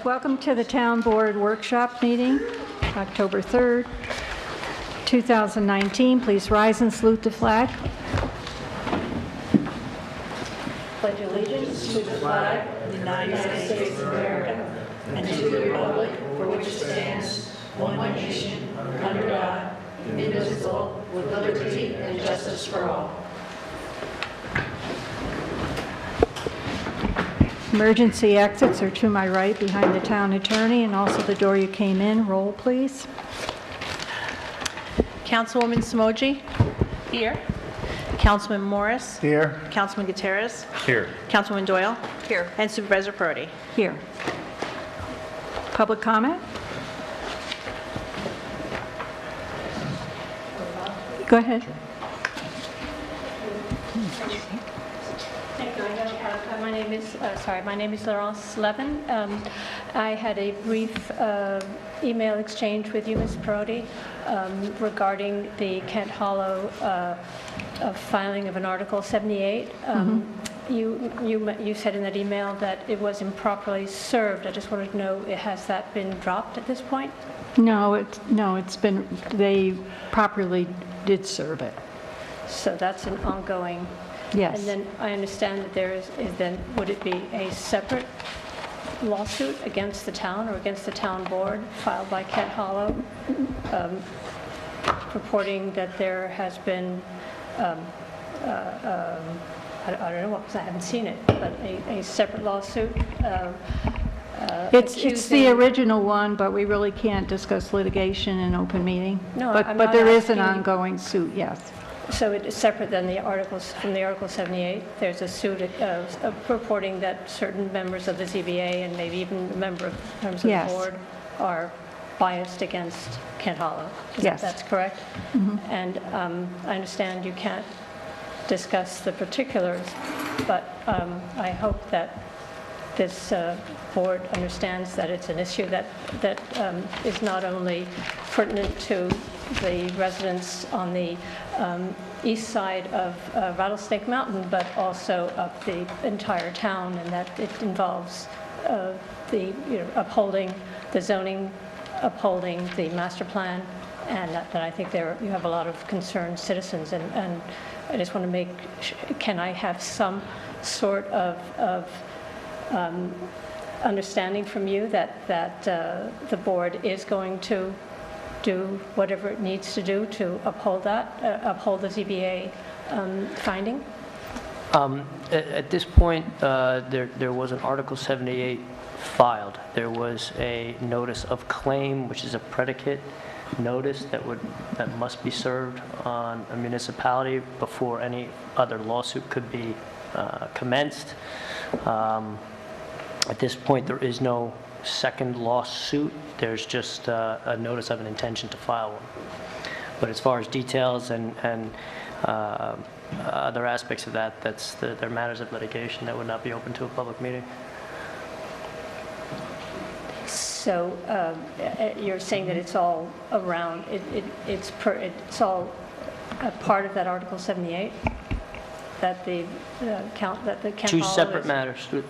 Welcome to the Town Board Workshop Meeting, October 3rd, 2019. Please rise and salute the flag. Pledge allegiance to the flag of the United States of America and to the republic for which it stands, one nation, under God, indivisible, with liberty and justice for all. Emergency exits are to my right behind the town attorney and also the door you came in. Roll, please. Councilwoman Samoji? Here. Councilman Morris? Here. Councilman Gutierrez? Here. Councilwoman Doyle? Here. And Supervisor Perotti? Here. Public comment? Go ahead. Thank you. My name is Laurence Levin. I had a brief email exchange with you, Ms. Perotti, regarding the Kent Hollow filing of an Article 78. You said in that email that it was improperly served. I just wanted to know, has that been dropped at this point? No, it's been, they properly did serve it. So that's an ongoing. Yes. And then I understand that there is then, would it be a separate lawsuit against the town or against the town board filed by Kent Hollow purporting that there has been, I don't know what, because I haven't seen it, but a separate lawsuit? It's the original one, but we really can't discuss litigation in open meeting. No, but I'm but not there is an asking- ongoing suit, yes. So it is separate than the articles, from the Article 78? There's a suit purporting that certain members of the ZBA and maybe even members of Yes. the board are biased against Kent Hollow? Yes. That's correct? And I understand you can't discuss the particulars, but I hope that this board understands that it's an issue that is not only pertinent to the residents on the east side of Rattlesnake Mountain, but also of the entire town, and that it involves upholding the zoning, upholding the master plan, and that I think you have a lot of concerned citizens, and I just want to make, can I have some sort of understanding from you that the board is going to do whatever it needs to do to uphold that, uphold the ZBA finding? At this point, there was an Article 78 filed. There was a notice of claim, which is a predicate notice that must be served on a municipality before any other lawsuit could be commenced. At this point, there is no second lawsuit. There's just a notice of an intention to file one. But as far as details and other aspects of that, they're matters of litigation that would not be open to a public meeting. So you're saying that it's all around, it's all a part of that Article 78? That the Kent Two Hollow separate is- matters. Two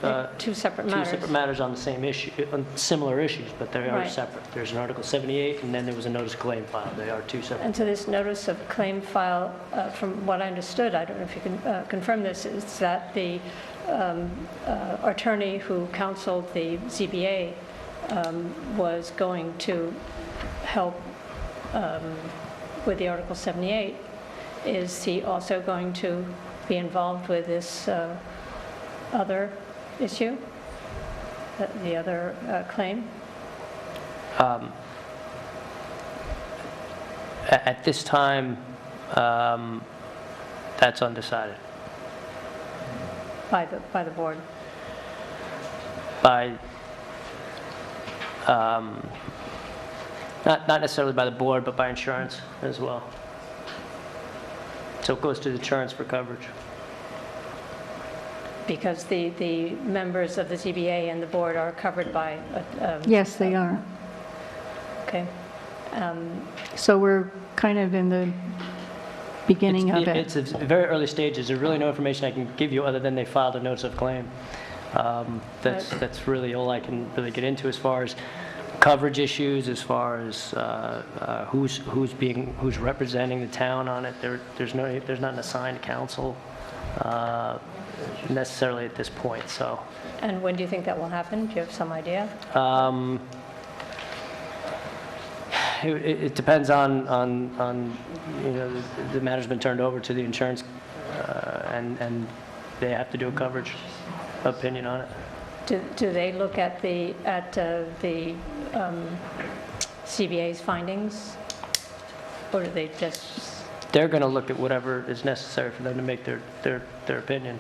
separate Two matters. separate matters on the same issue, on similar issues, but they are Right. separate. There's an Article 78, and then there was a notice of claim filed. They are two separate. And so this notice of claim file, from what I understood, I don't know if you can confirm this, is that the attorney who counseled the ZBA was going to help with the Article 78. Is he also going to be involved with this other issue, the other claim? At this time, that's undecided. By the board? By, not necessarily by the board, but by insurance as well. So it goes to the insurance for coverage. Because the members of the ZBA and the board are covered by... Yes, they are. Okay. So we're kind of in the beginning of it. It's a very early stages. There's really no information I can give you other than they filed a notice of claim. That's really all I can really get into as far as coverage issues, as far as who's representing the town on it. There's not an assigned counsel necessarily at this point, so. And when do you think that will happen? Do you have some idea? It depends on the matter's been turned over to the insurance, and they have to do a coverage opinion on it. Do they look at the CBA's findings, or do they just? They're going to look at whatever is necessary for them to make their opinion.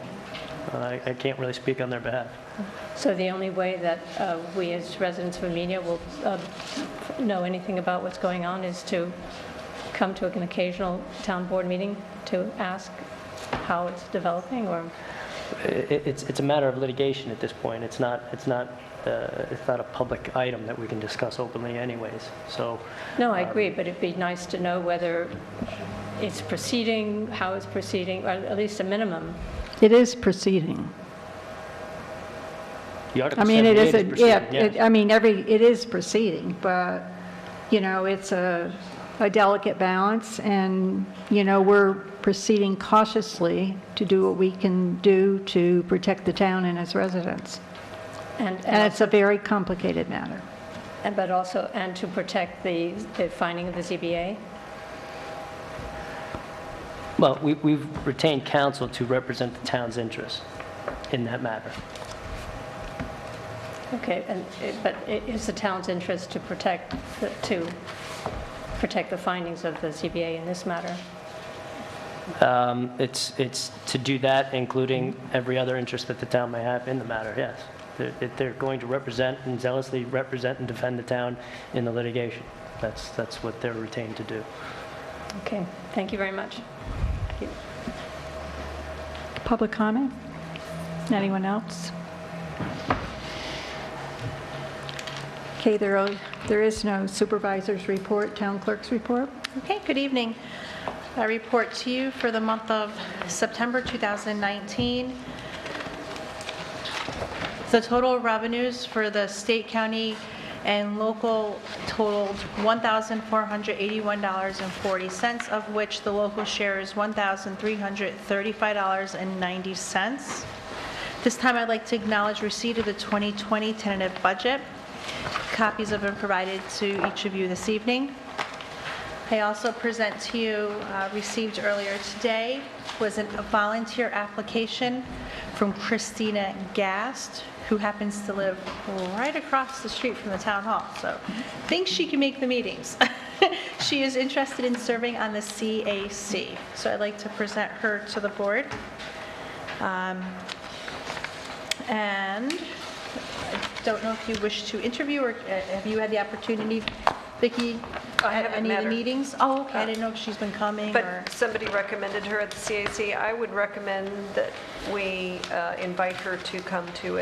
I can't really speak on their behalf. So the only way that we as residents of Amenia will know anything about what's going on is to come to an occasional town board meeting to ask how it's developing, or? It's a matter of litigation at this point. It's not a public item that we can discuss openly anyways. So. No, I agree, but it'd be nice to know whether it's proceeding, how it's proceeding, or at least a minimum. It is proceeding. The Article I mean, it 78 is, is proceeding, yes. I mean, it is proceeding, but, it's a delicate balance, and, we're proceeding cautiously to do what we can do to protect the town and its residents. And it's a very complicated matter. but also, and to protect the finding of the ZBA? Well, we've retained counsel to represent the town's interests in that matter. Okay, but it is the town's interest to protect the findings of the ZBA in this matter? It's to do that, including every other interest that the town may have in the matter, yes. They're going to represent and zealously represent and defend the town in the litigation. That's what they're retained to do. Okay, thank you very much. Thank you. Public comment? Anyone else? Okay, there is no supervisor's report, town clerk's report. Okay, good evening. I report to you for the month of September 2019. The total revenues for the state, county, and local totaled $1,481.40, of which the local share is $1,335.90. This time I'd like to acknowledge receipt of the 2020 tentative budget. Copies have been provided to each of you this evening. I also present to you, received earlier today, was a volunteer application from Christina Gast, who happens to live right across the street from the town hall, so thinks she can make the meetings. She is interested in serving on the CAC, so I'd like to present her to the board. And I don't know if you wish to interview, or have you had the opportunity, Vicki, I at haven't any of met the her. meetings? Oh, okay, I didn't know if she's been coming, or... But somebody recommended her at the CAC. I would recommend that we invite her to come to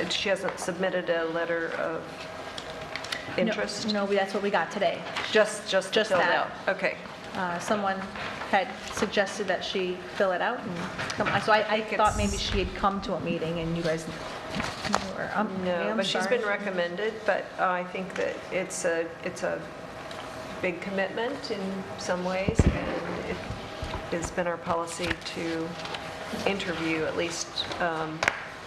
she hasn't submitted a letter of interest? No, that's what we got today. Just Just filled that. out? Okay. Someone had suggested that she fill it out and come, so I thought maybe she had come to a meeting and you guys knew her. No, I'm but she's sorry. been recommended, but I think that it's a big commitment in some ways, and it's been our policy to interview at least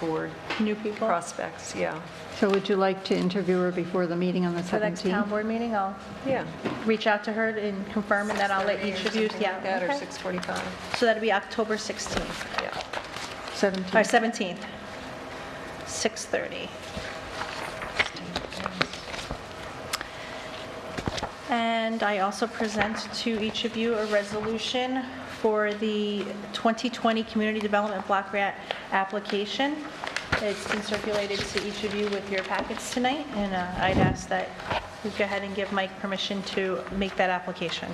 board New people? prospects, yeah. So would you like to interview her before the meeting on the For the next town 17th? board meeting, I'll Yeah. reach out to her and confirm, and then I'll let each of you, Something like that, or okay. 6:45, So that'll be October 16th, yeah. 17th. or 17th, 6:30. And I also present to each of you a resolution for the 2020 Community Development Block Grant application. It's been circulated to each of you with your packets tonight, and I'd ask that you go ahead and give Mike permission to make that application.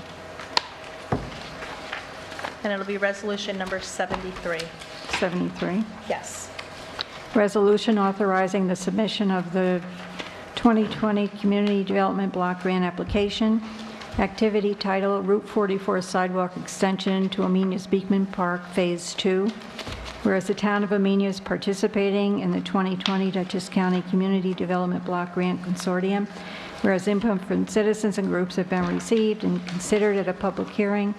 And it'll be resolution number 73. 73. Yes. Resolution authorizing the submission of the 2020 Community Development Block Grant application. Activity title, Route 44 Sidewalk Extension to Amenia's Beekman Park, Phase 2. Whereas the town of Amenia is participating in the 2020 Dutchess County Community Development Block Grant Consortium. Whereas input from citizens and groups have been received and considered at a public hearing.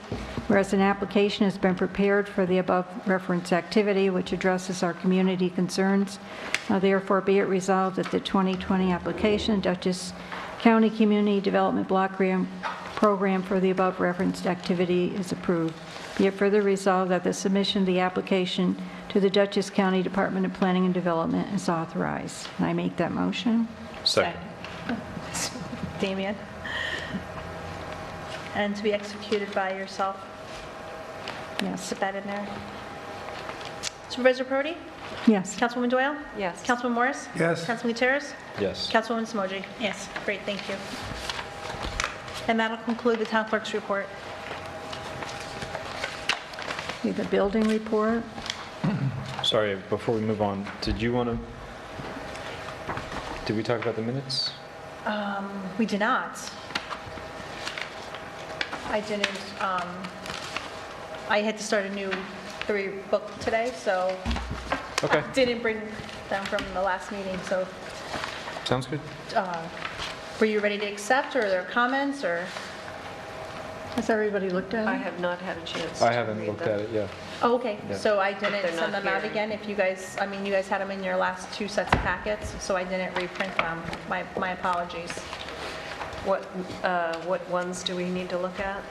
Whereas an application has been prepared for the above referenced activity, which addresses our community concerns. Now therefore be it resolved that the 2020 application, Dutchess County Community Development Block Grant Program for the above referenced activity is approved. Be it further resolved that the submission of the application to the Dutchess County Department of Planning and Development is authorized. Can I make that motion? Second. Damian. And to be executed by yourself. Yes. Put that in there. Supervisor Prodi? Yes. Councilwoman Doyle? Yes. Councilman Morris? Yes. Councilman Gutierrez? Yes. Councilwoman Smoji? Yes. Great, thank you. And that'll conclude the town clerk's report. We have a building report. Sorry, before we move on, did we talk about the minutes? We did not. I didn't, I had to start a new 3 book today, so Okay, I didn't bring them from the last meeting, so sounds good. were you ready to accept, or are there comments, or? Has everybody looked at it? I have not had a chance I to haven't read looked them. at it yet. Oh, okay, Yeah. so I didn't They're send not them out here. again? If you guys, I mean, you guys had them in your last 2 sets of packets, so I didn't reprint them. My apologies. What ones do we need to look at?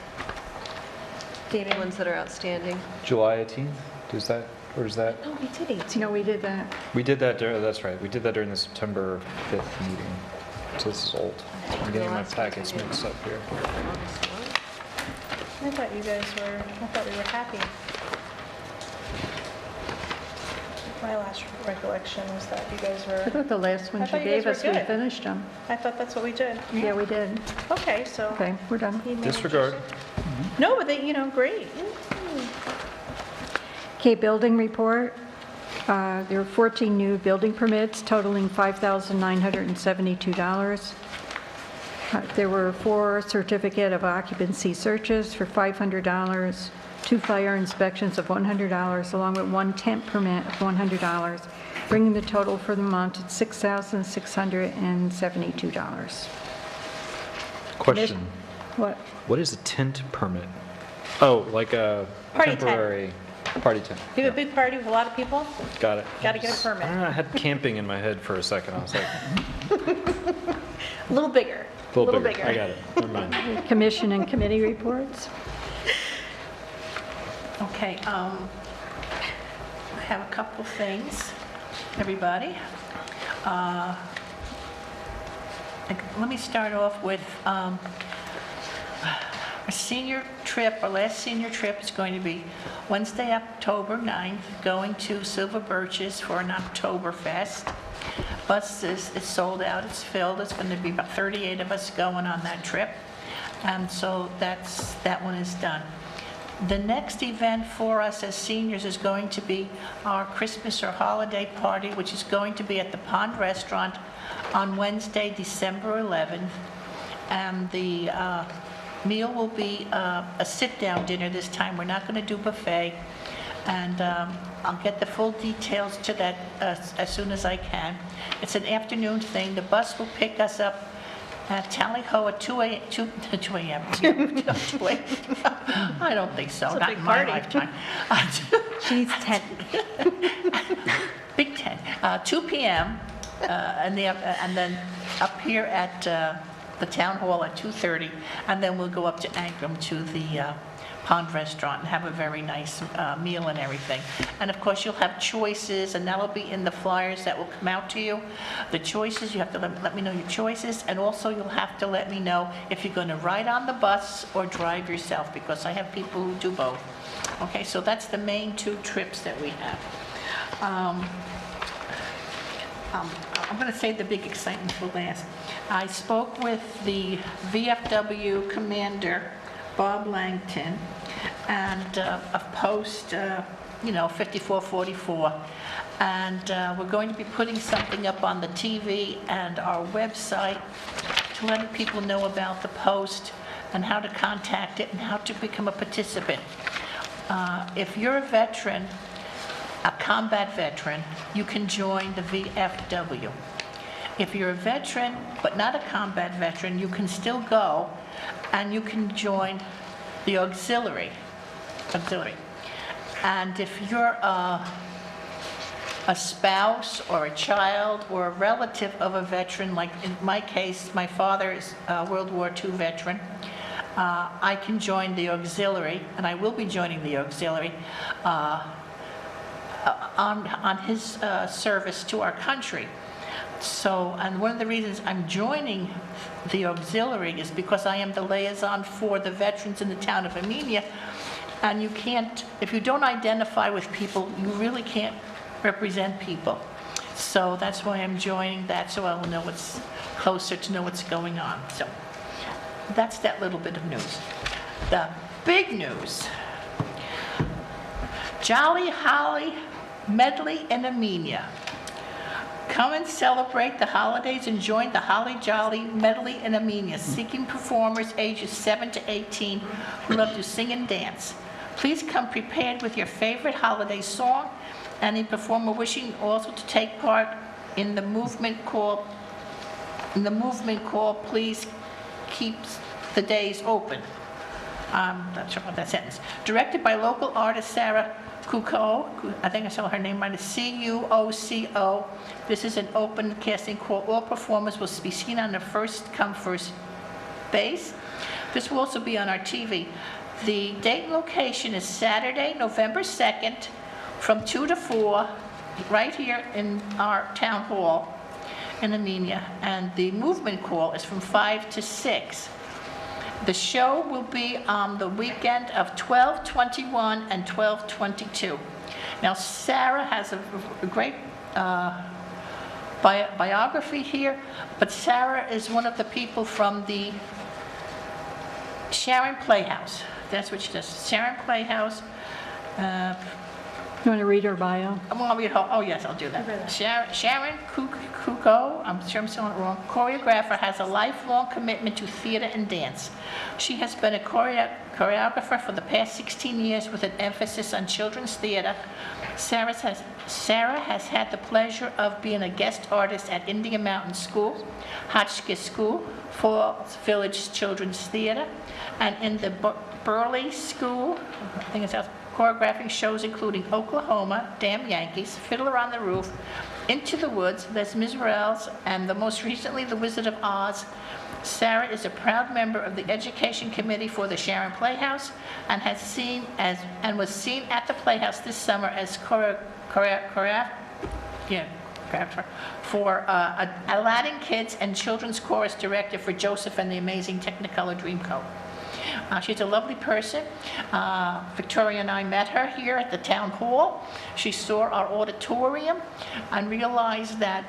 David? Ones that are outstanding? July 18th, is that? No, we did 18. No, we did that. We did that, that's right, we did that during the September 5th meeting. So this is old. I'm getting my packets mixed up here. I thought you guys were, I thought we were happy. My last recollection was that you guys I were, thought the last I ones you thought you guys gave were us, we good. finished them. I thought that's what we did. Yeah, we did. Okay, so. Okay, we're done. He may Disregard. just- No, but they, great. Okay, building report. There were 14 new building permits totaling $5,972. There were 4 certificate of occupancy searches for $500, 2 fire inspections of $100, along with 1 tent permit of $100, bringing the total for the month to $6,672. Question, What? what is a tent permit? Oh, like a Party tent. temporary party tent. You have a big party with a lot of people, Got it. gotta get a I permit. don't know, I had camping in my head for a second, I was like, A little bigger. a little bigger. I got it, never mind. Commission and committee reports. Okay, I have a couple things, everybody. Let me start off with a senior trip, our last senior trip is going to be Wednesday, October 9th, going to Silver Birches for an Oktoberfest. Bus is sold out, it's filled, it's going to be about 38 of us going on that trip, and so that one is done. The next event for us as seniors is going to be our Christmas or holiday party, which is going to be at the Pond Restaurant on Wednesday, December 11th. And the meal will be a sit-down dinner this time. We're not going to do buffet. And I'll get the full details to that as soon as I can. It's an afternoon thing. The bus will pick us up at Tally Ho at 2 a.m. 2 a.m. I don't think so, It's a not big in my party. lifetime. She needs 10. Big 10. 2 p.m. And then up here at the town hall at 2:30, and then we'll go up to Ankrum to the Pond Restaurant and have a very nice meal and everything. And of course, you'll have choices, and that'll be in the flyers that will come out to you. The choices, you have to let me know your choices, and also you'll have to let me know if you're going to ride on the bus or drive yourself, because I have people who do both. Okay, so that's the main 2 trips that we have. I'm going to save the big excitement for last. I spoke with the VFW commander, Bob Langton, and of Post, 5444. And we're going to be putting something up on the TV and our website to let people know about the Post and how to contact it and how to become a participant. If you're a veteran, a combat veteran, you can join the VFW. If you're a veteran, but not a combat veteran, you can still go, and you can join the auxiliary. And if you're a spouse or a child or a relative of a veteran, like in my case, my father is a World War II veteran, I can join the auxiliary, and I will be joining the auxiliary on his service to our country. So, and one of the reasons I'm joining the auxiliary is because I am the liaison for the veterans in the town of Amenia, and you can't, if you don't identify with people, you really can't represent people. So that's why I'm joining that, so I will know what's closer to know what's going on. So that's that little bit of news. The big news, Jolly Holly Medley in Amenia. Come and celebrate the holidays and join the Holly Jolly Medley in Amenia, seeking performers ages 7 to 18 who love to sing and dance. Please come prepared with your favorite holiday song, and a performer wishing also to take part in the movement call. Please keep the days open. Not sure about that sentence. Directed by local artist Sarah Cuco, I think I saw her name right, it's C-U-O-C-O. This is an open casting call. All performers will be seen on the first come, first base. This will also be on our TV. The date and location is Saturday, November 2nd, from 2 to 4, right here in our town hall in Amenia. And the movement call is from 5 to 6. The show will be on the weekend of 12/21 and 12/22. Now, Sarah has a great biography here, but Sarah is one of the people from the Sharon Playhouse. That's what she does, Sharon Playhouse. You want to read her bio? Oh, yes, I'll do that. Sharon Cuco, I'm sure I'm saying it wrong, choreographer, has a lifelong commitment to theater and dance. She has been a choreographer for the past 16 years with an emphasis on children's theater. Sarah has had the pleasure of being a guest artist at Indian Mountain School, Hotchkiss School, Falls Village Children's Theater, and in the Burley School, I think it's out, choreographing shows including Oklahoma, Damn Yankees, Fiddler on the Roof, Into the Woods, Les Miserables, and most recently, The Wizard of Oz. Sarah is a proud member of the Education Committee for the Sharon Playhouse and was seen at the Playhouse this summer as choreographer for Aladdin Kids and Children's Chorus Director for Joseph and the Amazing Technicolor Dreamcoat. She's a lovely person. Victoria and I met her here at the town hall. She saw our auditorium and realized that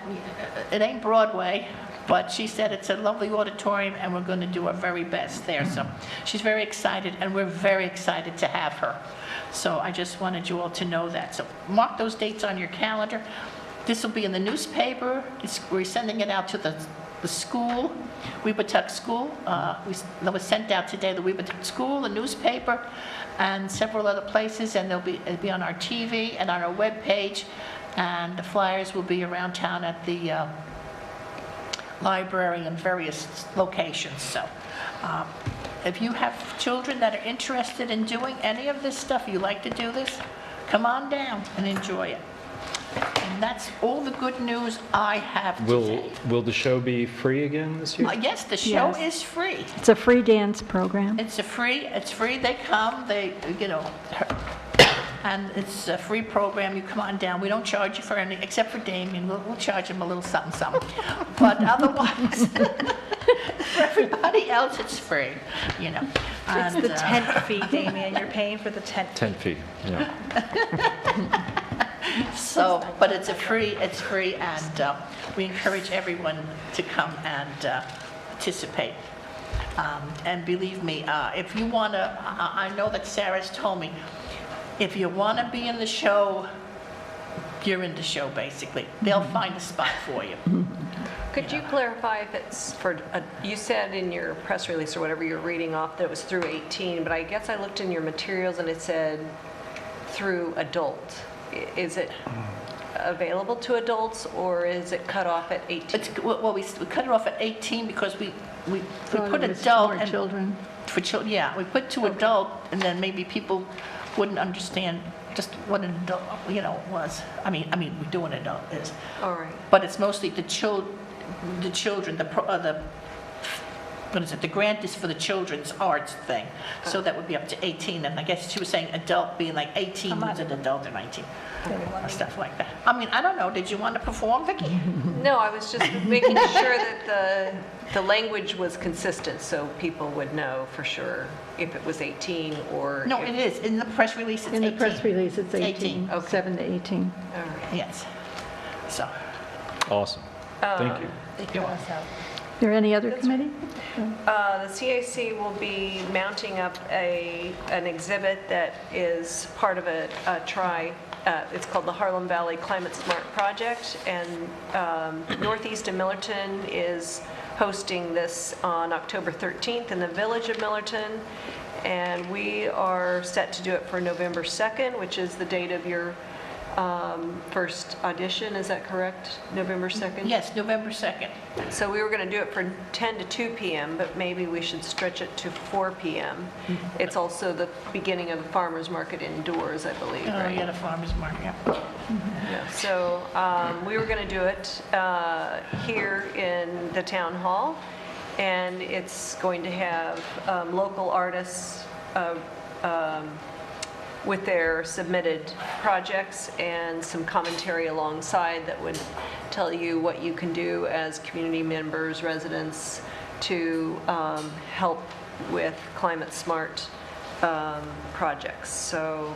it ain't Broadway, but she said it's a lovely auditorium and we're going to do our very best there. So she's very excited, and we're very excited to have her. So I just wanted you all to know that. So mark those dates on your calendar. This will be in the newspaper. We're sending it out to the school, Weebutuck School. That was sent out today, the Weebutuck School, the newspaper, and several other places, and it'll be on our TV and on our webpage, and the flyers will be around town at the library and various locations. So if you have children that are interested in doing any of this stuff, you like to do this, come on down and enjoy it. And that's all the good news I have today. Will the show be free again this year? Yes, the show Yes. is free. It's a free dance program. It's free, they come, and it's a free program, you come on down. We don't charge you for anything, except for Damien, we'll charge him a little something, something. But otherwise, for everybody else, it's free, It's And, the tent fee, Damien, you're paying for the tent fee. 10 feet, yeah. So, but it's free, and we encourage everyone to come and participate. And believe me, if you want to, I know that Sarah's told me, if you want to be in the show, you're in the show, basically. They'll find a spot for you. Could you clarify if it's for, you said in your press release or whatever you're reading off that it was through 18, but I guess I looked in your materials and it said through adult. is it available to adults, or is it cut off at 18? Well, we cut it off at 18 because we Thought put it was adult more and children. for children, yeah, we put to adult, and then maybe people wouldn't understand just what an adult, was. I mean, we do an adult is, All right. but it's mostly the children, what is it, the grant is for the children's arts thing, so that would be up to 18, and I guess she was saying adult being like 18 who's an adult or 19, or stuff like that. I mean, I don't know, did you want to perform, Vicki? No, I was just making sure that the language was consistent, so people would know for sure if it was 18 or... No, if- it is, in the press release, it's 18. In the press release, it's 18, 18, okay. 7 to 18. All right. Yes, so, Awesome. Thank you. you're welcome. Is there any other committee? The CAC will be mounting up an exhibit that is part of a it's called the Harlem Valley Climate Smart Project, and Northeast of Millerton is hosting this on October 13th in the village of Millerton, and we are set to do it for November 2nd, which is the date of your first audition, is that correct? November 2nd? Yes, November 2nd. So we were going to do it from 10 to 2 p.m., but maybe we should stretch it to 4 p.m. It's also the beginning of the farmer's market indoors, I believe, Oh, right? yeah, the farmer's market. Yeah. So we were going to do it here in the town hall, and it's going to have local artists with their submitted projects and some commentary alongside that would tell you what you can do as community members, residents, to help with climate smart projects. So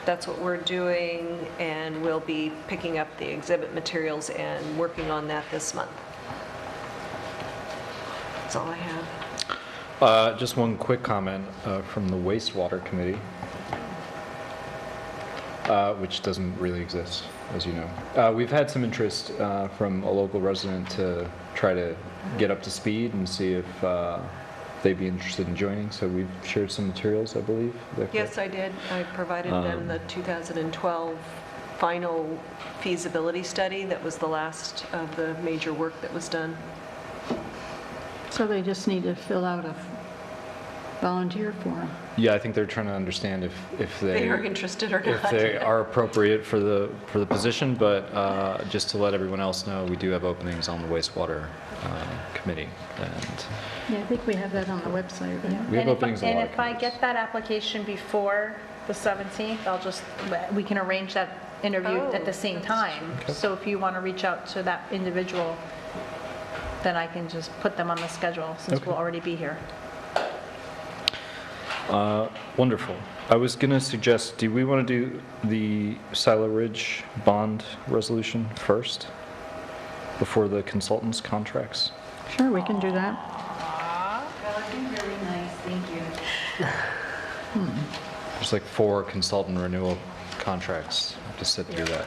that's what we're doing, and we'll be picking up the exhibit materials and working on that this month. That's all I have. Just one quick comment from the wastewater committee, which doesn't really exist, as you know. We've had some interest from a local resident to try to get up to speed and see if they'd be interested in joining, so we've shared some materials, I believe. Is that Yes, correct? I did. I provided them the 2012 final feasibility study that was the last of the major work that was done. So they just need to fill out a volunteer form. Yeah, I think they're trying to understand if They are interested or if not. they are appropriate for the position, but just to let everyone else know, we do have openings on the wastewater committee, and Yeah, I think we have that on the website, right? we have openings in a lot And of if I committees. get that application before the 17th, we can arrange that interview at the same time. So if you want to reach out to that individual, then I can just put them on the schedule since Okay. we'll already be here. Wonderful. I was going to suggest, do we want to do the Silo Ridge bond resolution first, before the consultants' contracts? Sure, we can do that. Very nice, thank you. There's like 4 consultant renewal contracts. I have to sit through that.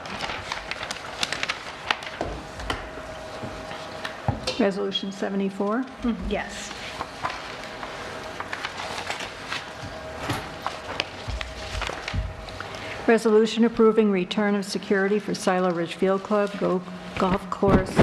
Resolution 74. Yes. Resolution approving return of security for Silo Ridge Field Club Golf Course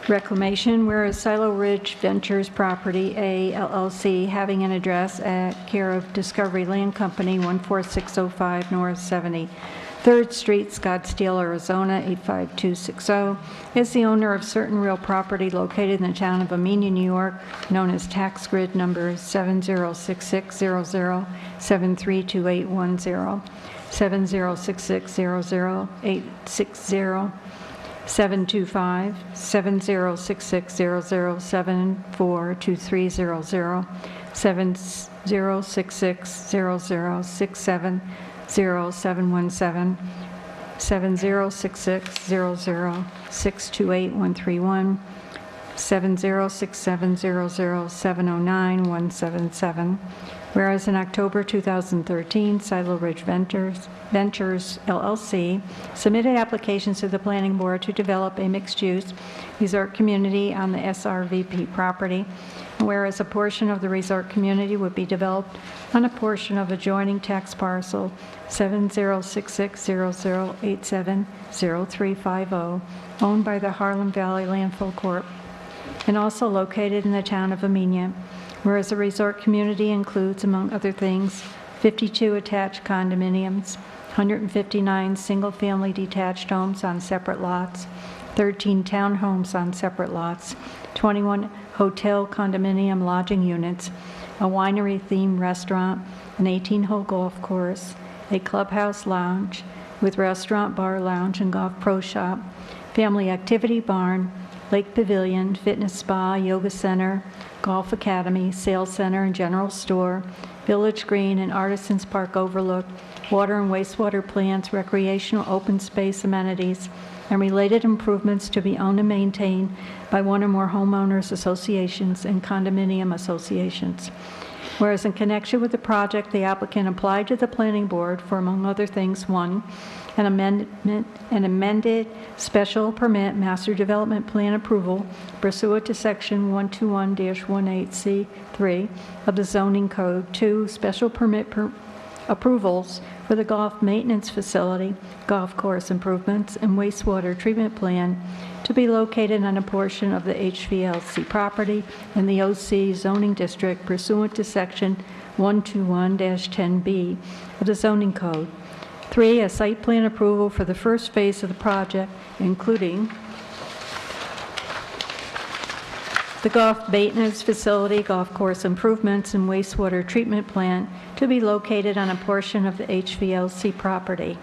reclamation, whereas Silo Ridge Ventures Property, A LLC, having an address at care of Discovery Land Company, 14605 North 73rd Street, Scottsdale, Arizona, 85260, is the owner of certain real property located in the town of Amenia, New York, known as tax grid number 706600732810, 7066000860, 725, 706600742300, 706600670717, 706600628131, 706700709177, Whereas in October 2013, Silo Ridge Ventures LLC submitted applications to the Planning Board to develop a mixed-use resort community on the SRVP property. And whereas a portion of the resort community would be developed on a portion of adjoining tax parcel 706600870350, owned by the Harlem Valley Landfill Corp., and also located in the town of Amenia. Whereas the resort community includes, among other things, 52 attached condominiums, 159 single-family detached homes on separate lots, 13 townhomes on separate lots, 21 hotel condominium lodging units, a winery-themed restaurant, an 18-hole golf course, a clubhouse lounge with restaurant, bar, lounge, and golf pro shop, family activity barn, lake pavilion, fitness spa, yoga center, golf academy, sales center and general store, village green and artisans park overlook, water and wastewater plants, recreational open space amenities, and related improvements to be owned and maintained by one or more homeowners associations and condominium associations. Whereas in connection with the project, the applicant applied to the Planning Board for, among other things, 1, an amended special permit master development plan approval pursuant to section 121-18C3 of the zoning code. 2, special permit approvals for the golf maintenance facility, golf course improvements, and wastewater treatment plan to be located on a portion of the HVLC property in the OC zoning district pursuant to section 121-10B of the zoning code. 3, a site plan approval for the first phase of the project, including the golf maintenance facility, golf course improvements, and wastewater treatment plant to be located on a portion of the HVLC property.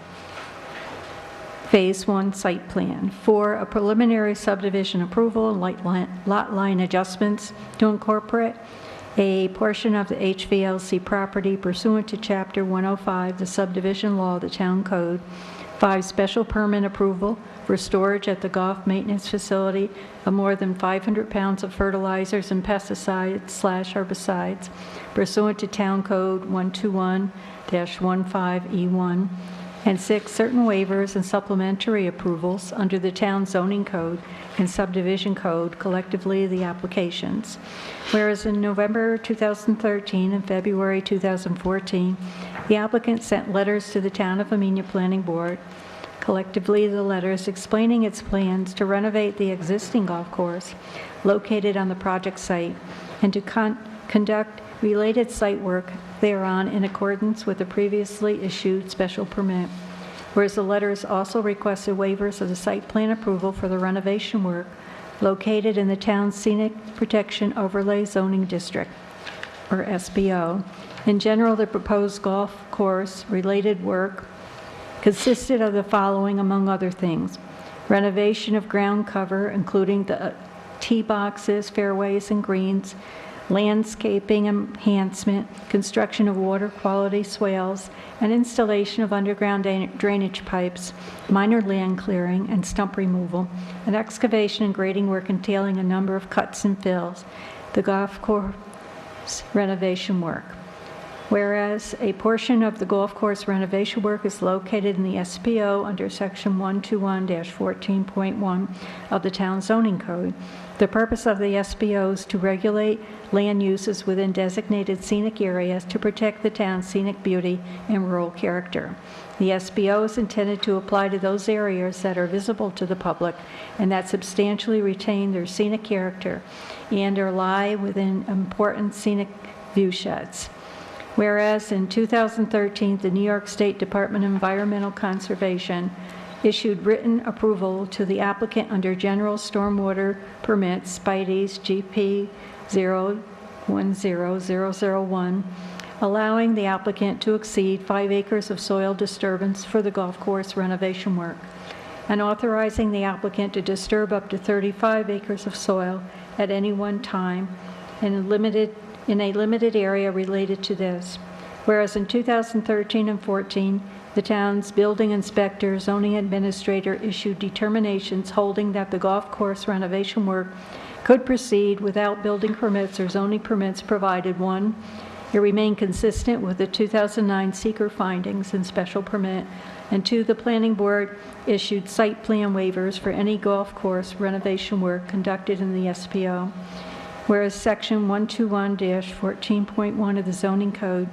Phase 1 site plan. 4, a preliminary subdivision approval and lot line adjustments to incorporate a portion of the HVLC property pursuant to Chapter 105, the subdivision law of the town code. 5, special permit approval for storage at the golf maintenance facility of more than 500 pounds of fertilizers and pesticides/herbicides pursuant to town code 121-15E1. And 6, certain waivers and supplementary approvals under the town zoning code and subdivision code, collectively the applications. Whereas in November 2013 and February 2014, the applicant sent letters to the Town of Amenia Planning Board, collectively the letters explaining its plans to renovate the existing golf course located on the project site and to conduct related site work thereon in accordance with the previously issued special permit. Whereas the letters also requested waivers of the site plan approval for the renovation work located in the town's Scenic Protection Overlay Zoning District, or SPO. In general, the proposed golf course related work consisted of the following, among other things: renovation of ground cover, including the tee boxes, fairways, and greens, landscaping enhancement, construction of water quality swales, and installation of underground drainage pipes, minor land clearing and stump removal, and excavation and grading work entailing a number of cuts and fills, the golf course renovation work. Whereas a portion of the golf course renovation work is located in the SPO under section 121-14.1 of the town zoning code. The purpose of the SPO is to regulate land uses within designated scenic areas to protect the town's scenic beauty and rural character. The SPO is intended to apply to those areas that are visible to the public and that substantially retain their scenic character and or lie within important scenic viewsheds. Whereas in 2013, the New York State Department of Environmental Conservation issued written approval to the applicant under General Stormwater Permit, Spidey's GP 010001, allowing the applicant to exceed 5 acres of soil disturbance for the golf course renovation work, and authorizing the applicant to disturb up to 35 acres of soil at any one time in a limited area related to this. Whereas in 2013 and 14, the town's building inspector, zoning administrator issued determinations holding that the golf course renovation work could proceed without building permits or zoning permits provided, 1, It remained consistent with the 2009 seeker findings and special permit. And 2, the planning board issued site plan waivers for any golf course renovation work conducted in the SPO. Whereas Section 121-14.1 of the zoning code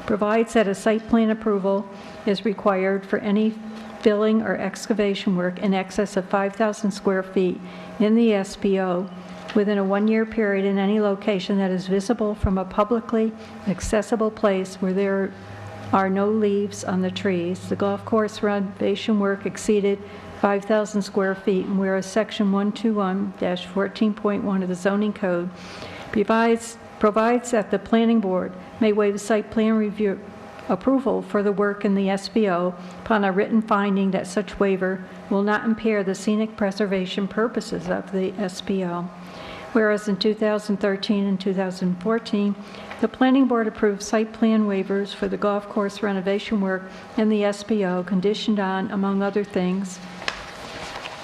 provides that a site plan approval is required for any filling or excavation work in excess of 5,000 square feet in the SPO within a 1-year period in any location that is visible from a publicly accessible place where there are no leaves on the trees. The golf course renovation work exceeded 5,000 square feet, and whereas Section 121-14.1 of the zoning code provides that the planning board may waive site plan review approval for the work in the SPO upon a written finding that such waiver will not impair the scenic preservation purposes of the SPO. Whereas in 2013 and 2014, the planning board approved site plan waivers for the golf course renovation work in the SPO conditioned on, among other things,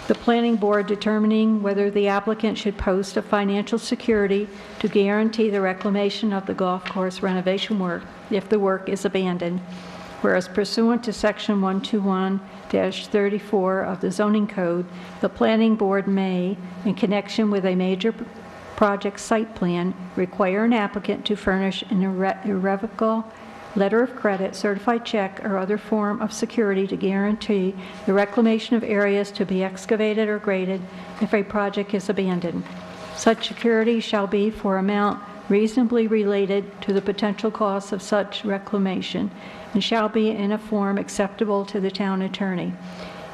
the planning board determining whether the applicant should post a financial security to guarantee the reclamation of the golf course renovation work if the work is abandoned. Whereas pursuant to Section 121-34 of the zoning code, the planning board may, in connection with a major project site plan, require an applicant to furnish an irrevocable letter of credit, certified check, or other form of security to guarantee the reclamation of areas to be excavated or graded if a project is abandoned. Such security shall be for amount reasonably related to the potential costs of such reclamation and shall be in a form acceptable to the town attorney.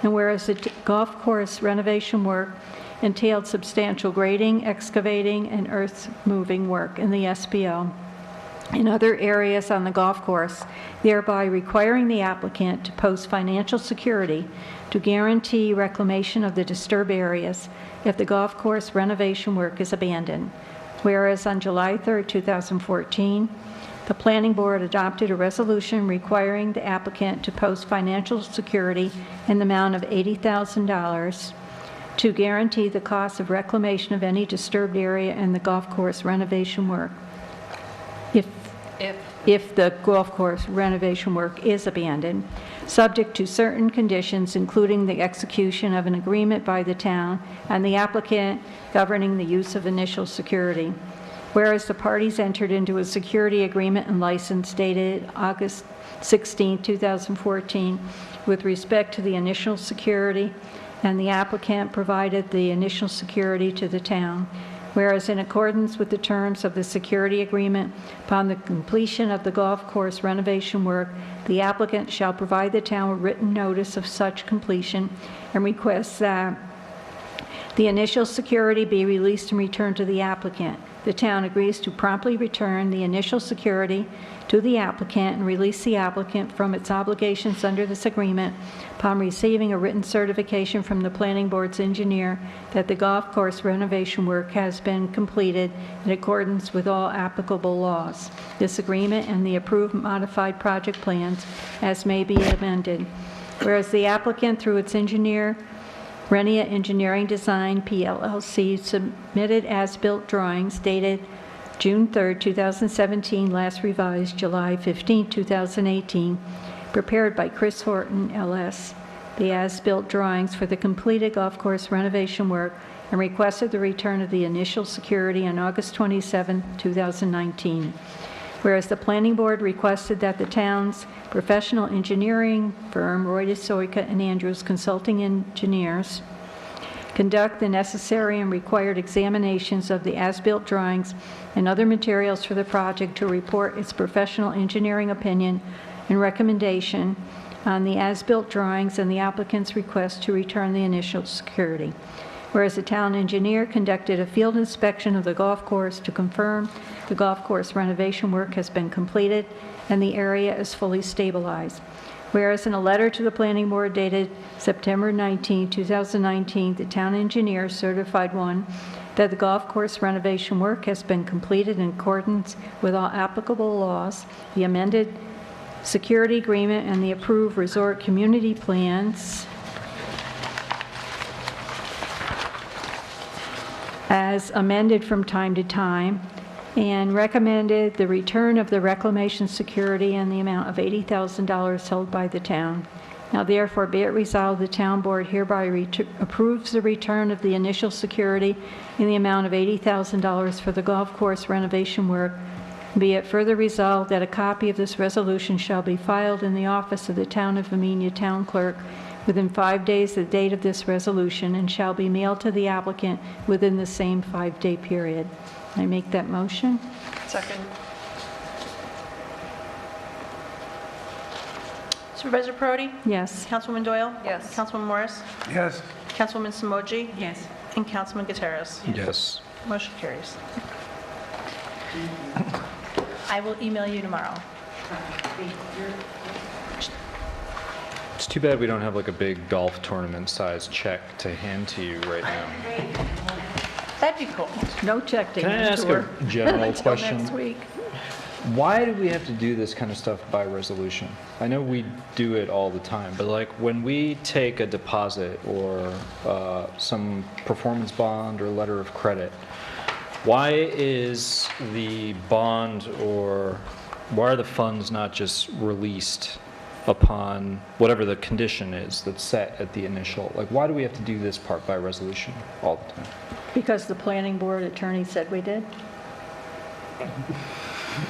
And whereas the golf course renovation work entailed substantial grading, excavating, and earth moving work in the SPO in other areas on the golf course, thereby requiring the applicant to post financial security to guarantee reclamation of the disturbed areas if the golf course renovation work is abandoned. Whereas on July 3, 2014, the planning board adopted a resolution requiring the applicant to post financial security in the amount of $80,000 to guarantee the cost of reclamation of any disturbed area in the golf course renovation work if the golf course renovation work is abandoned, subject to certain conditions, including the execution of an agreement by the town and the applicant governing the use of initial security. Whereas the parties entered into a security agreement and license dated August 16, 2014, with respect to the initial security, and the applicant provided the initial security to the town. Whereas in accordance with the terms of the security agreement, upon the completion of the golf course renovation work, the applicant shall provide the town a written notice of such completion and requests that the initial security be released and returned to the applicant. The town agrees to promptly return the initial security to the applicant and release the applicant from its obligations under this agreement upon receiving a written certification from the planning board's engineer that the golf course renovation work has been completed in accordance with all applicable laws. This agreement and the approved modified project plans as may be amended. Whereas the applicant, through its engineer, Amenia Engineering Design, PLLC, submitted as-built drawings dated June 3, 2017, last revised July 15, 2018, prepared by Chris Horton, LS, the as-built drawings for the completed golf course renovation work, and requested the return of the initial security on August 27, 2019. Whereas the planning board requested that the town's professional engineering firm, Roy DeSoica and Andrews Consulting Engineers, conduct the necessary and required examinations of the as-built drawings and other materials for the project to report its professional engineering opinion and recommendation on the as-built drawings and the applicant's request to return the initial security. Whereas the town engineer conducted a field inspection of the golf course to confirm the golf course renovation work has been completed and the area is fully stabilized. Whereas in a letter to the planning board dated September 19, 2019, the town engineer certified that the golf course renovation work has been completed in accordance with all applicable laws, the amended security agreement, and the approved resort community plans as amended from time to time, and recommended the return of the reclamation security in the amount of $80,000 held by the town. Now therefore be it resolved, the town board hereby approves the return of the initial security in the amount of $80,000 for the golf course renovation work. Be it further resolved that a copy of this resolution shall be filed in the office of the Town of Amenia Town Clerk within 5 days of the date of this resolution and shall be mailed to the applicant within the same 5-day period. I make that motion? Second. Supervisor Perotti? Yes. Councilwoman Doyle? Yes. Councilman Morris? Yes. Councilwoman Samoji? Yes. And Councilman Gutierrez? Yes. Motion carries. I will email you tomorrow. It's too bad we don't have like a big golf tournament size check to hand to you right now. That'd be cool. No check to Can I hand ask to her. a general Until question? next week. Why do we have to do this kind of stuff by resolution? I know we do it all the time, but like when we take a deposit or some performance bond or letter of credit, why is the bond or why are the funds not just released upon whatever the condition is that's set at the initial? Like, why do we have to do this part by resolution all the time? Because the planning board attorney said we did?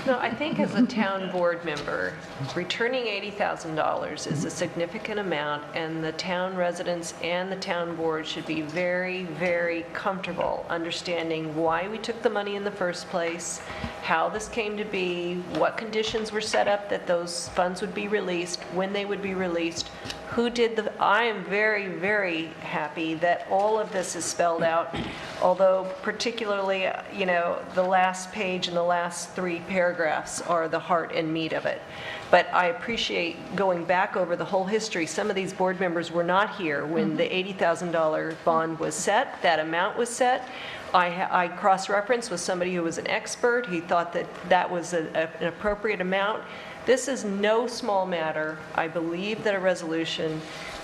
No, I think as a town board member, returning $80,000 is a significant amount, and the town residents and the town board should be very, very comfortable understanding why we took the money in the first place, how this came to be, what conditions were set up that those funds would be released, when they would be released, who did the, I am very, very happy that all of this is spelled out, although particularly, you know, the last page and the last 3 paragraphs are the heart and meat of it. But I appreciate going back over the whole history. Some of these board members were not here when the $80,000 bond was set, that amount was set. I cross-referenced with somebody who was an expert. He thought that that was an appropriate amount. This is no small matter. I believe that a resolution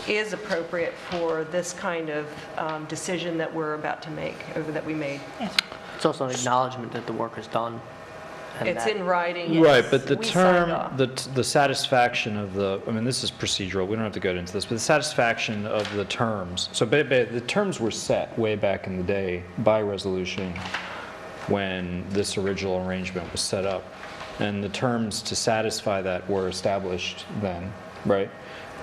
is appropriate for this kind of decision that we're about to make, or that we made. It's also an acknowledgement that the work is done. and It's that- in writing. Right, but the We signed term, off. the satisfaction of the, I mean, this is procedural, we don't have to go into this, but the satisfaction of the terms, so the terms were set way back in the day by resolution when this original arrangement was set up. And the terms to satisfy that were established then, right?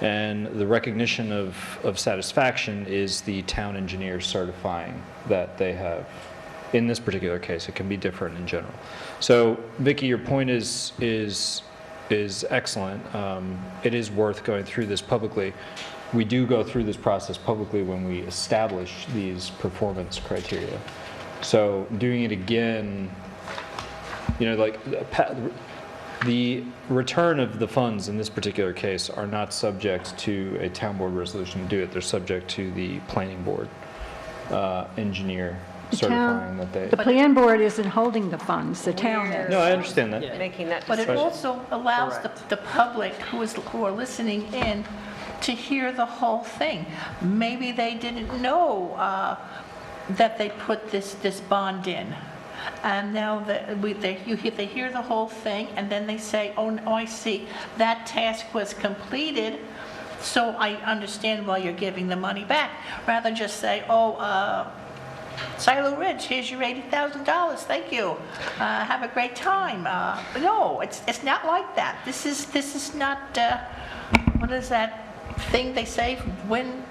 And the recognition of satisfaction is the town engineer certifying that they have, in this particular case, it can be different in general. So, Vicki, your point is excellent. It is worth going through this publicly. We do go through this process publicly when we establish these performance criteria. So, doing it again, you know, like the return of the funds in this particular case are not subject to a town board resolution to do it. They're subject to the planning board engineer The town- certifying that they. The plan board isn't holding the funds, the town is. No, I understand that. Yeah. Making that But it decision. also allows Correct. the public who are listening in to hear the whole thing. Maybe they didn't know that they put this bond in. And now they hear the whole thing, and then they say, oh, no, I see, that task was completed, so I understand why you're giving the money back. Rather just say, oh, Silo Ridge, here's your $80,000, thank you, have a great time. No, it's not like that. This is not, what is that thing they say when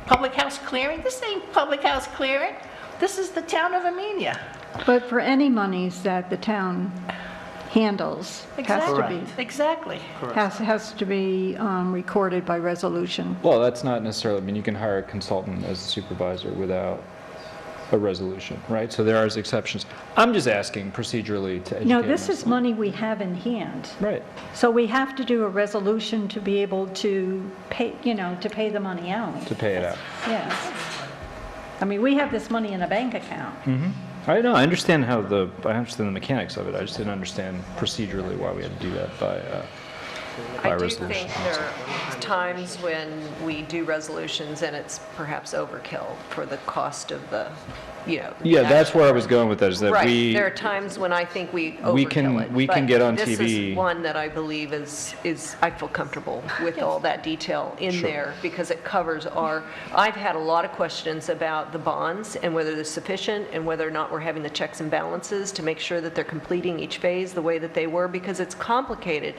public house clearing? This ain't public house clearing. This is the town of Amenia. But for any monies that the town handles, Exactly. has to be recorded by resolution. Well, that's not necessarily, I mean, you can hire a consultant as a supervisor without a resolution, right? So there are exceptions. I'm just asking procedurally to educate No, this is myself. money we have in hand. Right. So we have to do a resolution to be able to pay, to pay the money out. To pay it out. Yes. I mean, we have this money in a bank account. I know, I understand the mechanics of it. I just didn't understand procedurally why we had to do that by I do resolution. think there are times when we do resolutions and it's perhaps overkill for the cost of the, Yeah, that's where I was going with that, is that Right, there are times when I think we overkill it. we can but get on This TV. is one that I believe is I feel comfortable with all that detail in there because it covers I've had a lot of questions about the bonds and whether they're sufficient and whether or not we're having the checks and balances to make sure that they're completing each phase the way that they were, because it's complicated.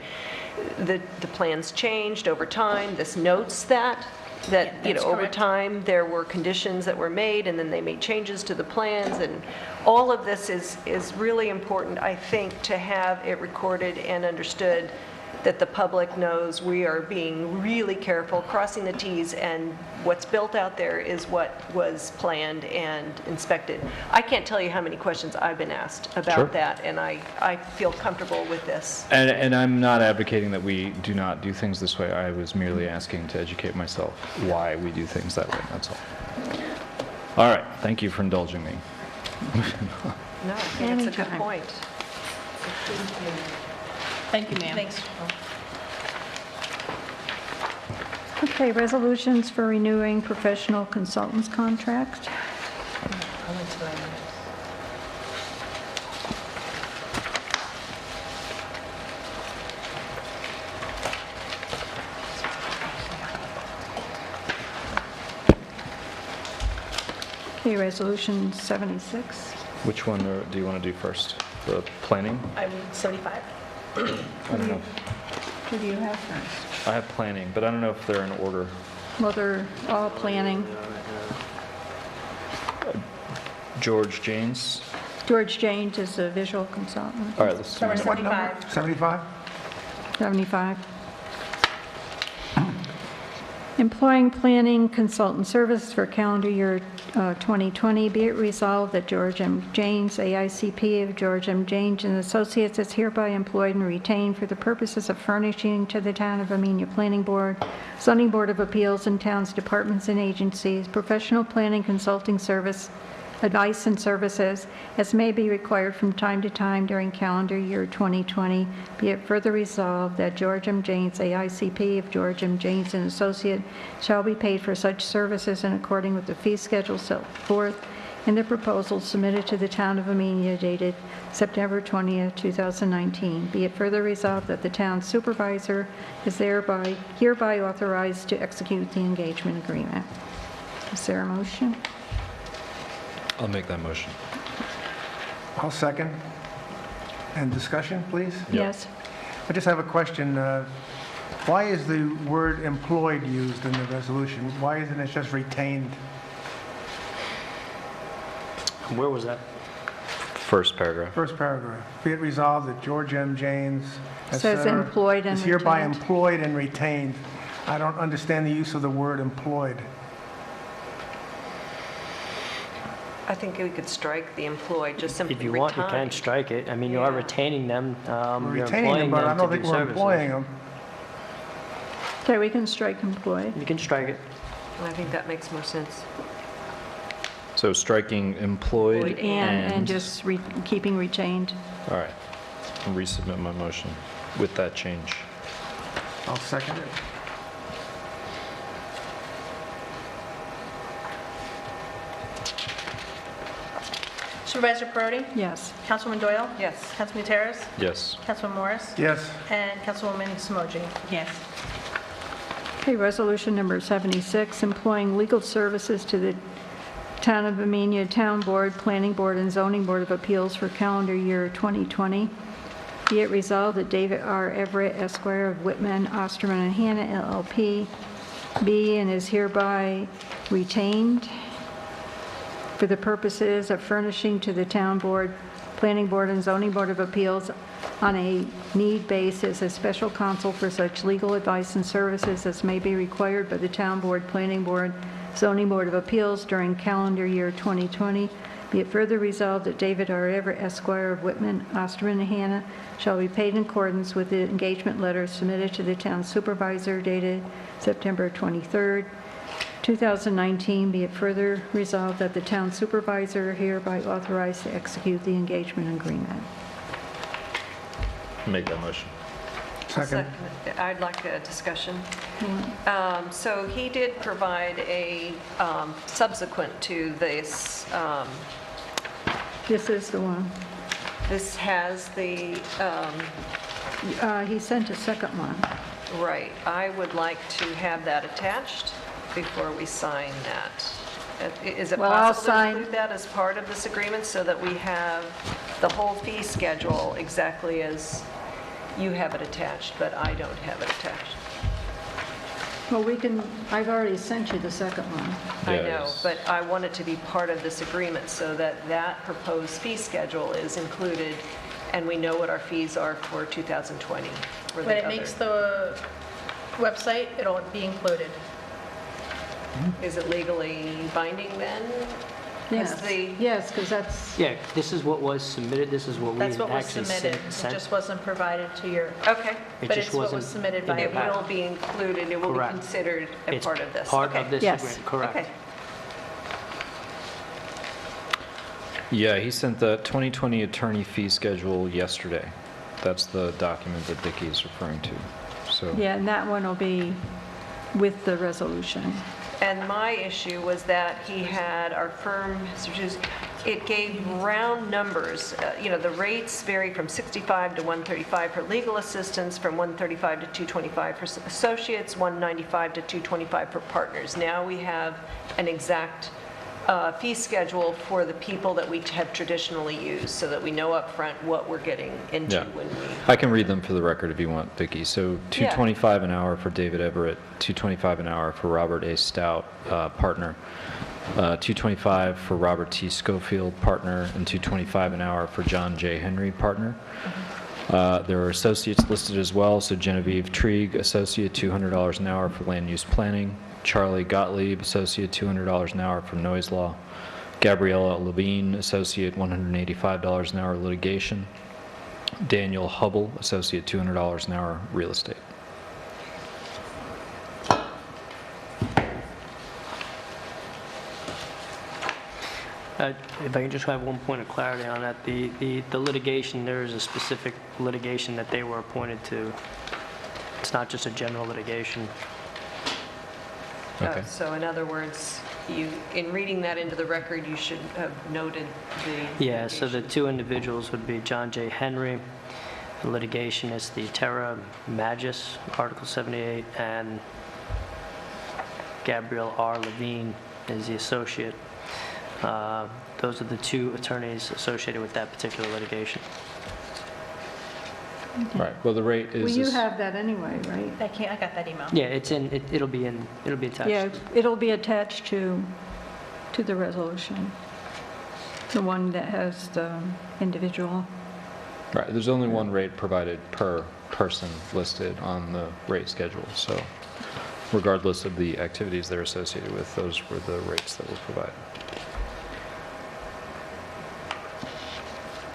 The plans changed over time. This notes that over time, there were conditions that were made, and then they made changes to the plans, and all of this is really important, I think, to have it recorded and understood, that the public knows we are being really careful, crossing the Ts, and what's built out there is what was planned and inspected. I can't tell you how many questions I've been asked about that, and I feel comfortable with this. And I'm not advocating that we do not do things this way. I was merely asking to educate myself why we do things that way, that's all. All right, thank you for indulging me. No, I think it's a good Anytime. point. Thank you, ma'am. Thanks. Okay, resolutions for renewing professional consultants contract. Okay, resolution 76. Which one do you want to do first? The planning? I'm 75. I don't know. What do you have first? I have planning, but I don't know if they're in order. Well, they're all planning. George Janes? George Janes is a visual consultant. All right, let's do Number it. 75. 75? 75. Employing planning consultant services for calendar year 2020, be it resolved that George M. Janes, AICP of George M. Janes and Associates, is hereby employed and retained for the purposes of furnishing to the Town of Amenia Planning Board, Zoning Board of Appeals, and towns, departments, and agencies professional planning consulting service, advice and services as may be required from time to time during calendar year 2020. Be it further resolved that George M. Janes, AICP of George M. Janes and Associate, shall be paid for such services in accordance with the fee schedule set forth in the proposal submitted to the Town of Amenia dated September 20th, 2019. Be it further resolved that the town supervisor is hereby authorized to execute the engagement agreement. Is there a motion? I'll make that motion. I'll second. And discussion, please? Yes. I just have a question. Why is the word employed used in the resolution? Why isn't it just retained? Where was that? First paragraph. First paragraph. Be it resolved that George M. Janes, et Says cetera, employed and is hereby retained. employed and retained. I don't understand the use of the word employed. I think we could strike the employed, just simply If you want, you can retired. strike it. I mean, you are Yeah. retaining them, We're you're retaining them, employing but I them don't to think do we're employing services. them. Okay, we can strike employed. You can strike it. I think that makes more sense. So striking employed And just keeping retained. All right. I'll resubmit my motion with that change. I'll second it. Supervisor Perotti? Yes. Councilwoman Doyle? Yes. Councilman Terrace? Yes. Councilman Morris? Yes. And Councilwoman Samoji? Yes. Okay, resolution number 76, employing legal services to the Town of Amenia Town Board, Planning Board, and Zoning Board of Appeals for calendar year 2020. Be it resolved that David R. Everett, Esquire of Whitman, Osterman, and Hannah LLP, be and is hereby retained for the purposes of furnishing to the Town Board, Planning Board, and Zoning Board of Appeals on a need basis as special counsel for such legal advice and services as may be required by the Town Board, Planning Board, Zoning Board of Appeals during calendar year 2020. Be it further resolved that David R. Everett, Esquire of Whitman, Osterman, and Hannah shall be paid in accordance with the engagement letter submitted to the town supervisor dated September 23rd, 2019. Be it further resolved that the town supervisor hereby authorized to execute the engagement agreement. Make that motion. Second. I'd like a discussion. So he did provide a, subsequent to this, This is the one. this has the, He sent a second one. right, I would like to have that attached before we sign that. Is it Well, I'll possible to sign- include that as part of this agreement so that we have the whole fee schedule exactly as you have it attached, but I don't have it attached? Well, we can, I've already sent you the second one. I Yeah, know, it's- but I want it to be part of this agreement so that that proposed fee schedule is included and we know what our fees are for 2020 for the When it other. makes the website, it'll be included. Is it legally binding then? 'Cause Yes, the- yes, because that's, Yeah, this is what was submitted, this is what we That's what was actually submitted. It sent. just wasn't provided to your, Okay. It but just it's what was wasn't submitted in by the It you. will be included, it will be Correct. considered a It's part of this. part Okay. of this Yes. agreement, correct. Okay. Yeah, he sent the 2020 attorney fee schedule yesterday. That's the document that Vicki is referring to. So, yeah, and that one will be with the resolution. And my issue was that he had our firm, it gave round numbers. The rates vary from 65 to 135 for legal assistants, from 135 to 225 for associates, 195 to 225 for partners. Now we have an exact fee schedule for the people that we have traditionally used, so that we know upfront what we're getting into Yeah. when we... I can read them for the record if you want, Vicki. So Yeah. $225 an hour for David Everett, $225 an hour for Robert A. Stout, partner, $225 for Robert T. Schofield, partner, and $225 an hour for John J. Henry, partner. There are associates listed as well, so Genevieve Trieg, associate, $200 an hour for land use planning. Charlie Gottlieb, associate, $200 an hour for noise law. Gabriella Levine, associate, $185 an hour litigation. Daniel Hubble, associate, $200 an hour real estate. If I can just have one point of clarity on that, the litigation, there is a specific litigation that they were appointed to. It's not just a general litigation. Okay. So in other words, in reading that into the record, you should have noted the... Yeah, so the litigation. two individuals would be John J. Henry, the litigation is the Terra Magis, Article 78, and Gabrielle R. Levine is the associate. Those are the two attorneys associated with that particular litigation. Right, well, the rate Well, is... you have that anyway, right? I got that email. Yeah, it'll be attached. Yeah, it'll be attached to the resolution, the one that has the individual. Right, there's only one rate provided per person listed on the rate schedule, so regardless of the activities they're associated with, those were the rates that were provided.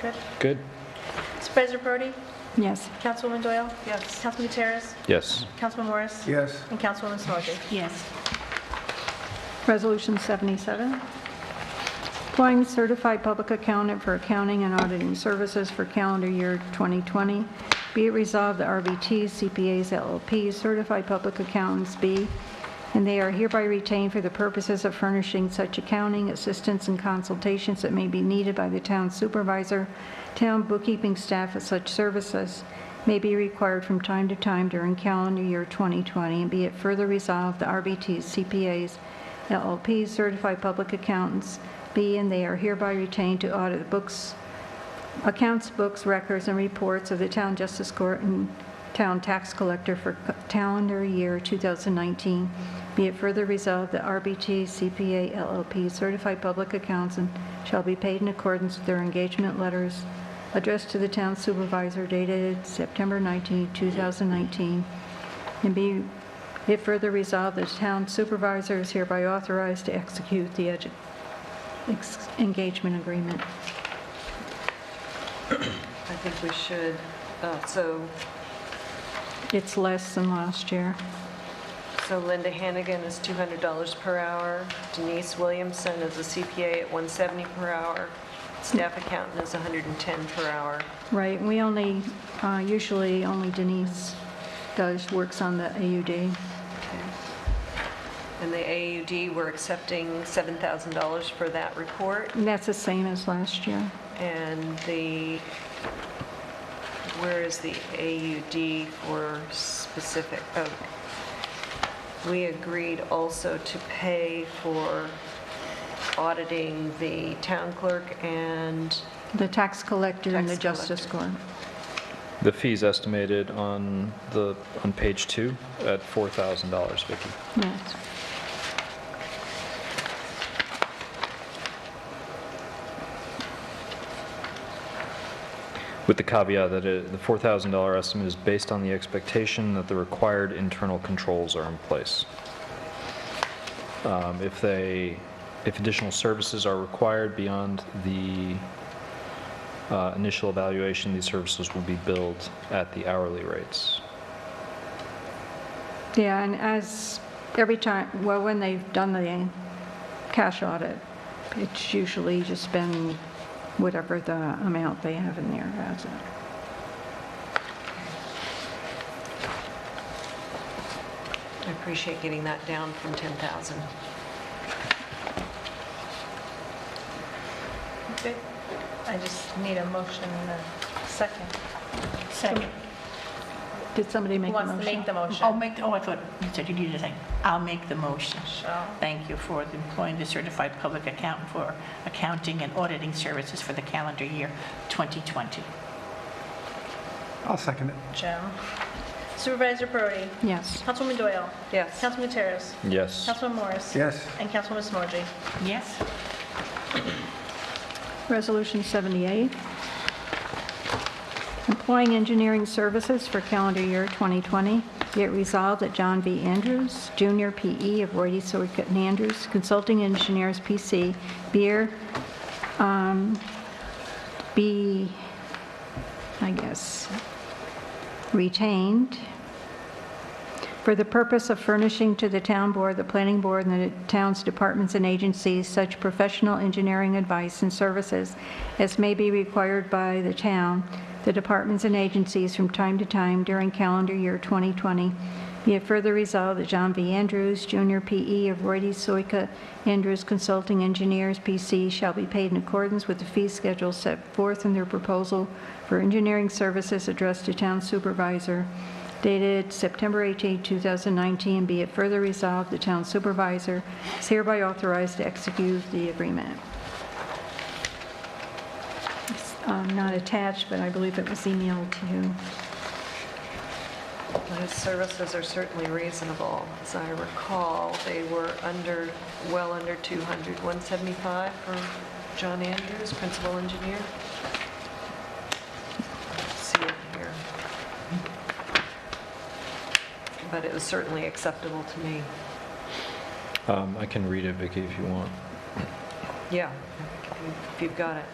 Good. Good? Supervisor Brody? Yes. Councilwoman Doyle? Yes. Councilman Gutierrez? Yes. Councilman Morris? Yes. And Councilwoman Swords? Yes. Resolution 77, appointing certified public accountant for accounting and auditing services for calendar year 2020. Be it resolved, the RBT, CPAs, LLPs, certified public accountants be, and they are hereby retained for the purposes of furnishing such accounting, assistance, and consultations that may be needed by the town supervisor, town bookkeeping staff, as such services may be required from time to time during calendar year 2020, and be it further resolved, the RBTs, CPAs, LLPs, certified public accountants be, and they are hereby retained to audit the books, accounts, books, records, and reports of the town justice court and town tax collector for calendar year 2019. Be it further resolved that RBT, CPA, LLP, certified public accounts shall be paid in accordance with their engagement letters addressed to the town supervisor dated September 19, 2019. And be it further resolved that the town supervisor is hereby authorized to execute the engagement agreement. I think we should, so It's less than last year. Linda Hannigan is $200 per hour. Denise Williamson is a CPA at $170 per hour. Staff accountant is $110 per hour. Right, we only, usually only Denise works on the AUD. And the AUD, we're accepting $7,000 for that report. And that's the same as last year. And where is the AUD for specific, oh, we agreed also to pay for auditing the town clerk and, The tax collector and the Tax justice court. The fees estimated on page 2 at $4,000, Vicki. Yes. With the caveat that the $4,000 estimate is based on the expectation that the required internal controls are in place. If additional services are required beyond the initial evaluation, these services will be billed at the hourly rates. Yeah, and as every time, well, when they've done the cash audit, it's usually just been whatever the amount they have in there as it. I appreciate getting that down from 10,000. Okay. I just need a motion and a second. Second. Did somebody Who make a wants to motion? make the motion? I thought you said you needed a thing. I'll make the motion. Michelle. Thank you for employing the certified public accountant for accounting and auditing services for the calendar year 2020. I'll second it. Jim. Supervisor Brody. Yes. Councilwoman Doyle. Yes. Councilman Terrace. Yes. Councilman Morris. Yes. And Councilwoman Smoji. Yes? Resolution 78, employing engineering services for calendar year 2020. Be it resolved that John V. Andrews, Jr., P.E. of Roy D. Soika and Andrews, Consulting Engineers, P.C., be, I guess, retained for the purpose of furnishing to the town board, the planning board, and the town's departments and agencies such professional engineering advice and services as may be required by the town, the departments and agencies from time to time during calendar year 2020. Be it further resolved that John V. Andrews, Jr., P.E. of Roy D. Soika Andrews Consulting Engineers, P.C. shall be paid in accordance with the fee schedule set forth in their proposal for engineering services addressed to town supervisor, dated September 18, 2019. Be it further resolved, the town supervisor is hereby authorized to execute the agreement. It's not attached, but I believe it was emailed to you. His services are certainly reasonable. As I recall, they were well under 200, 175 for John Andrews, principal engineer. Let's see it here. But it was certainly acceptable to me. I can read it, Vicki, if you want. Yeah, if you've got it.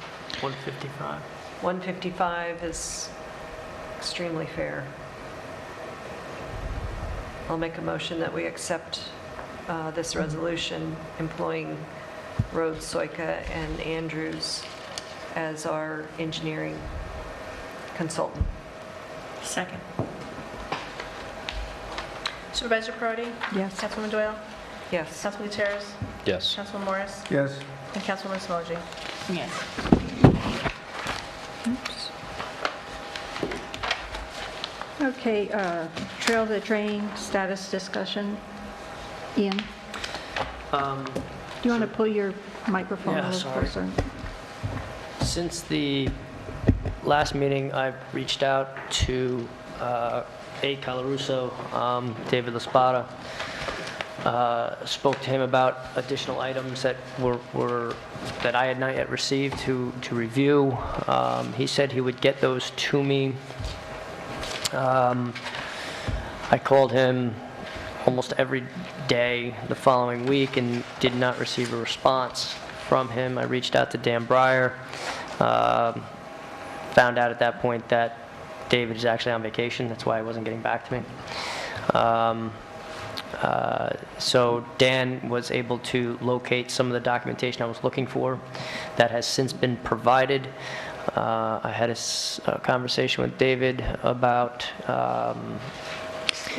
155. 155 is extremely fair. I'll make a motion that we accept this resolution employing Rhodes, Soika, and Andrews as our engineering consultant. Second. Supervisor Brody. Yes. Councilwoman Doyle. Yes. Councilman Terrace. Yes. Councilman Morris. Yes. And Councilwoman Smoji. Yes. Oops. Okay, trail to drain status discussion. Ian, do you want to pull your microphone a Yeah, little sorry. closer? Since the last meeting, I've reached out to A. Calaruso, David LaSpada, spoke to him about additional items that that I had not yet received to review. He said he would get those to me. I called him almost every day the following week and did not receive a response from him. I reached out to Dan Breyer, found out at that point that David is actually on vacation. That's why he wasn't getting back to me. So Dan was able to locate some of the documentation I was looking for that has since been provided. I had a conversation with David about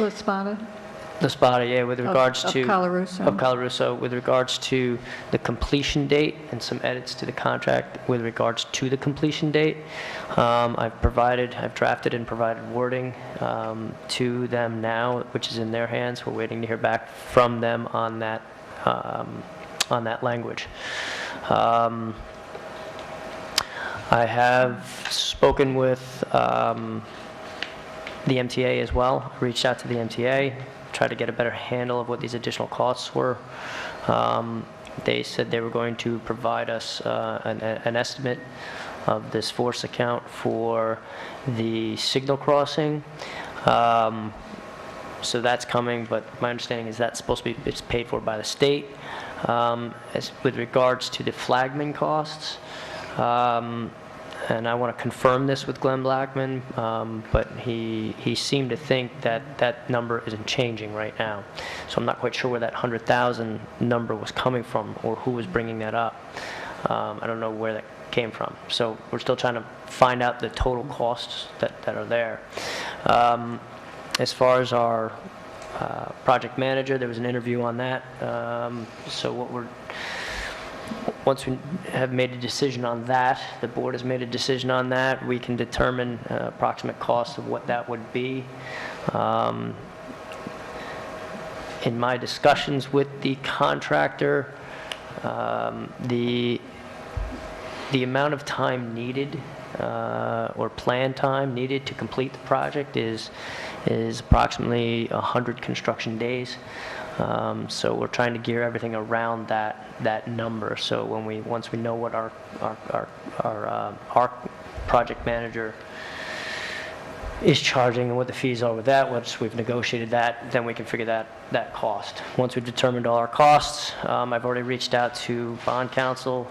La Spada? The spot, yeah, with regards of to... Colarusso. Of Colarusso, with regards to the completion date and some edits to the contract with regards to the completion date. I've drafted and provided wording to them now, which is in their hands. We're waiting to hear back from them on that language. I have spoken with the MTA as well, reached out to the MTA, try to get a better handle of what these additional costs were. They said they were going to provide us an estimate of this force account for the signal crossing. So that's coming, but my understanding is that's supposed to be it's paid for by the state. With regards to the flagman costs, and I want to confirm this with Glenn Blackman, but he seemed to think that that number isn't changing right now. So I'm not quite sure where that 100,000 number was coming from or who was bringing that up. I don't know where that came from. So we're still trying to find out the total costs that are there. As far as our project manager, there was an interview on that. So once we have made a decision on that, the board has made a decision on that, we can determine approximate cost of what that would be. In my discussions with the contractor, the amount of time needed or planned time needed to complete the project is approximately 100 construction days. So we're trying to gear everything around that number. So once we know what our project manager is charging and what the fees are with that, once we've negotiated that, then we can figure that cost. Once we've determined all our costs, I've already reached out to bond counsel.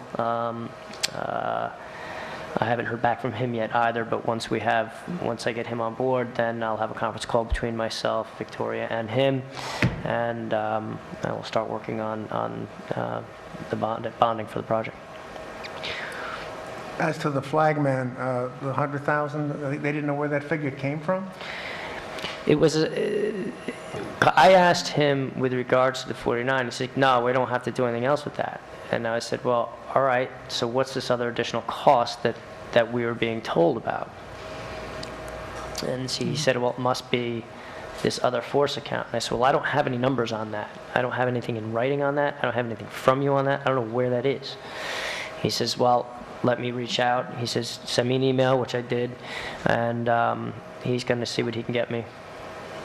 I haven't heard back from him yet either, but once I get him on board, then I'll have a conference call between myself, Victoria, and him, and I will start working on the bonding for the project. As to the flagman, the 100,000, they didn't know where that figure came from? It was, I asked him with regards to the 49, he said, no, we don't have to do anything else with that. And I said, well, all right, so what's this other additional cost that we were being told about? And he said, well, it must be this other force account. And I said, well, I don't have any numbers on that. I don't have anything in writing on that. I don't have anything from you on that. I don't know where that is. He says, well, let me reach out. He says, send me an email, which I did, and he's going to see what he can get me.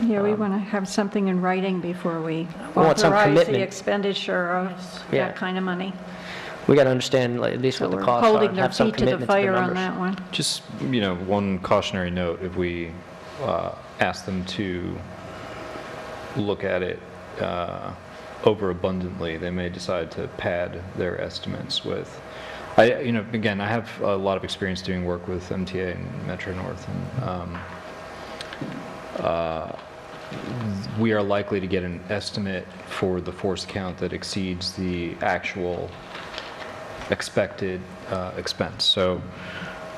Yeah, we want to have something in writing before we want some authorize the commitment. expenditure of Yeah. that kind of money. We got to understand at least So what the we're costs are holding and their have some feet to the commitment to the fire on numbers. that one. Just, one cautionary note, if we ask them to look at it overabundantly, they may decide to pad their estimates with, again, I have a lot of experience doing work with MTA and Metro North, and we are likely to get an estimate for the force count that exceeds the actual expected expense. So,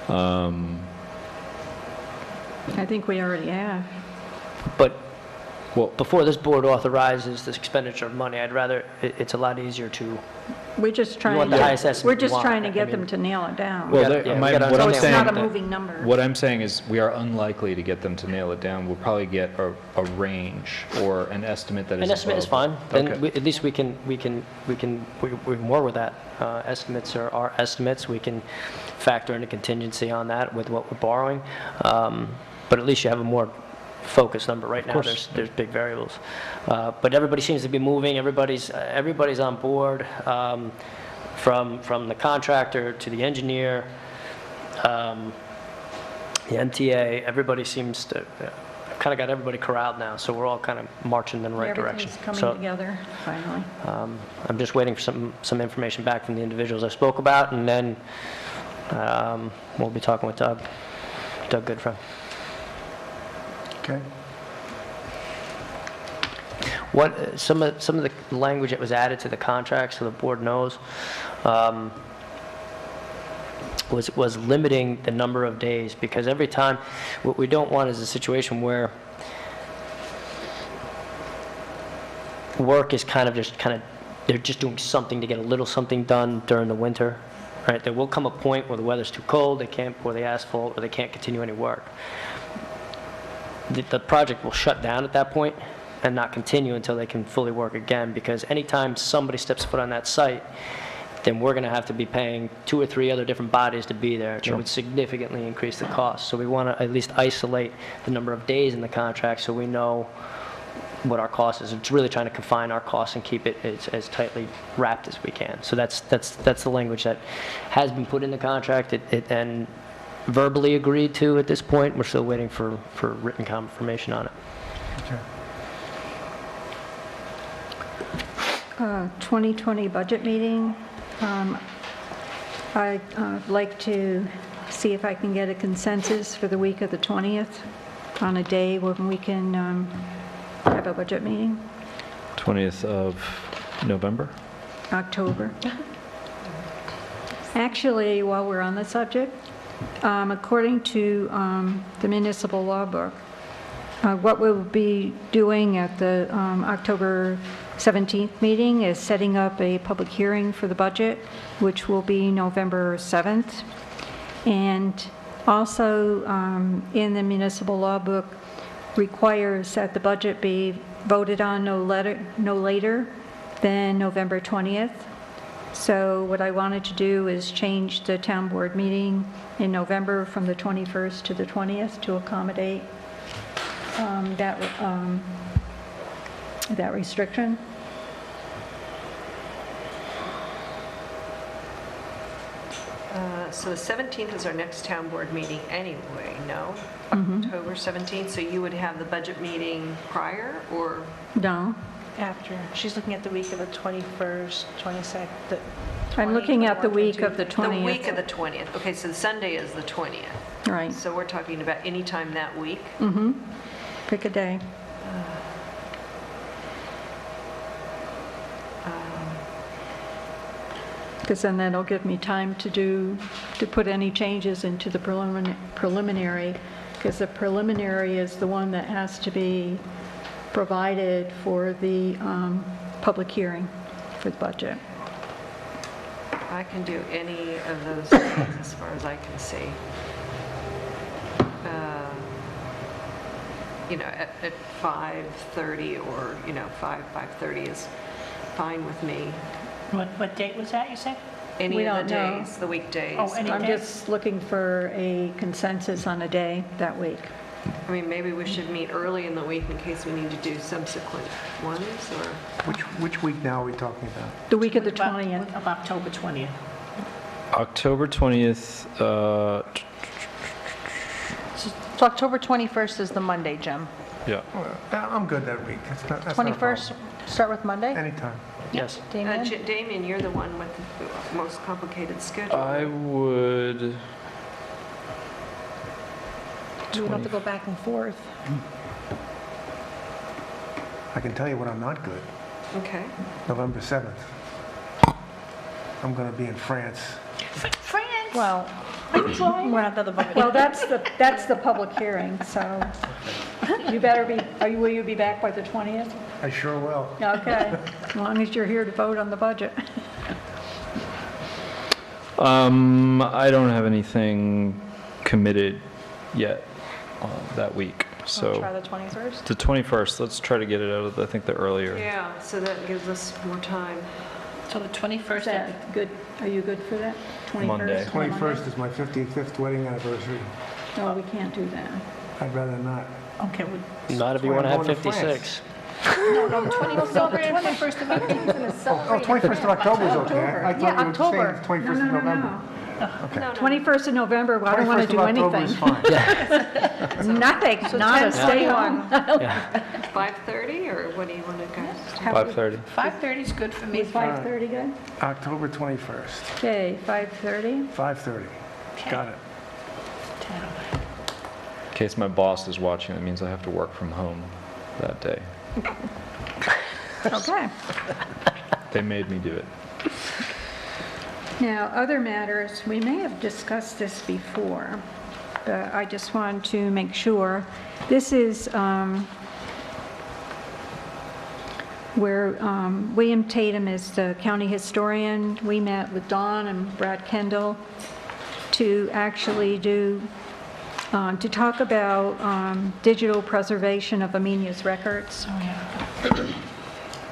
I think we already have. But before this board authorizes this expenditure of money, it's a lot easier to, We're just trying want the highest to, estimate we're you just want. trying to I get mean- them to nail it down. well, gotta- yeah, we gotta what So I'm it's saying, not a moving number. what I'm saying is we are unlikely to get them to nail it down. We'll probably get a range or an estimate that is an estimate is above. fine. Then Okay. at least we can work with that. Estimates are our estimates. We can factor in a contingency on that with what we're borrowing. But at least you have a more focused number. Right now, there's big variables. But everybody seems to be moving. Everybody's on board, from the contractor to the engineer, the MTA. Everybody seems to kind of got everybody corralled now, so we're all kind of marching in the right direction. Everything's So coming together, finally. I'm just waiting for some information back from the individuals I spoke about, and then we'll be talking with Doug Goodfriend. Okay. What some of the language that was added to the contract, so the board knows, was limiting the number of days, because every time, what we don't want is a situation where work is they're just doing something to get a little something done during the winter, right? There will come a point where the weather's too cold, they can't pour the asphalt, or they can't continue any work. The project will shut down at that point and not continue until they can fully work again, because anytime somebody steps foot on that site, then we're going to have to be paying 2 or 3 other different bodies to be there. It would significantly increase the cost. So we want to at least isolate the number of days in the contract so we know what our cost is. It's really trying to confine our costs and keep it as tightly wrapped as we can. So that's the language that has been put in the contract and verbally agreed to at this point. We're still waiting for written confirmation on it. Okay. 2020 budget meeting. I'd like to see if I can get a consensus for the week of the 20th on a day when we can have a budget meeting. 20th of November? October. Actually, while we're on the subject, according to the municipal law book, what we'll be doing at the October 17th meeting is setting up a public hearing for the budget, which will be November 7th. And also in the municipal law book requires that the budget be voted on no later than November 20th. So what I wanted to do is change the town board meeting in November from the 21st to the 20th to accommodate that restriction. So the 17th is our next town board meeting anyway, no? October 17th, so you would have the budget meeting prior, or? No, After, she's looking at the week of the 21st, 22nd. I'm looking at the week of the The 20th. week of the 20th. Okay, so the Sunday is the 20th. Right. So we're talking about any time that week? Pick a day. Because then that'll give me time to put any changes into the preliminary, because the preliminary is the one that has to be provided for the public hearing for the budget. I can do any of those days as far as I can see. At 5:30 or, 5:30 is fine with me. What date was that, you said? Any We of don't the know. days, the weekdays. Oh, any I'm day? just looking for a consensus on a day that week. I mean, maybe we should meet early in the week in case we need to do subsequent ones, or? Which week now are we talking about? The week of the About- 20th. Of October 20th. October 20th, So October 21st is the Monday, Jim. yeah. I'm good that week. That's not a 21st, start with Monday? problem. Anytime. Yes. Damien? Damien, you're the one with the most complicated schedule. I would, We don't have to go back and forth. I can tell you when I'm not good. Okay. November 7th. I'm going to be in France. France? Well, we're not the vote. Well, that's the public hearing, so you better be, will you be back by the 20th? I sure will. Okay, as long as you're here to vote on the budget. I don't have anything committed yet that week, Try so the 21st? the 21st, let's try to get it out of, I think, the earlier. Yeah, so that gives us more time. So the 21st. Is that good? Are you good for that? 21st? Monday. 21st is my 55th wedding anniversary. No, we can't do that. I'd rather not. Okay, Not if you why want to I'm have going to 56. no, 21st of October. Oh, 21st of October is okay. I thought Yeah, you were saying October. it's 21st of November. Okay. No, no. 21st of November, well, I don't want to do 21st of October anything. is fine. Nothing, nada, stay home. 5:30, or what do you want to go? 5:30. 5:30 is good for me. Is 5:30 good? October 21st, Okay, 5:30. 5:30. Got it. In case my boss is watching, that means I have to work from home that day. Okay. They made me do it. Now, other matters, we may have discussed this before, but I just want to make sure. This is where William Tatum is the county historian. We met with Dawn and Brad Kendall to actually to talk about digital preservation of Amenia's records.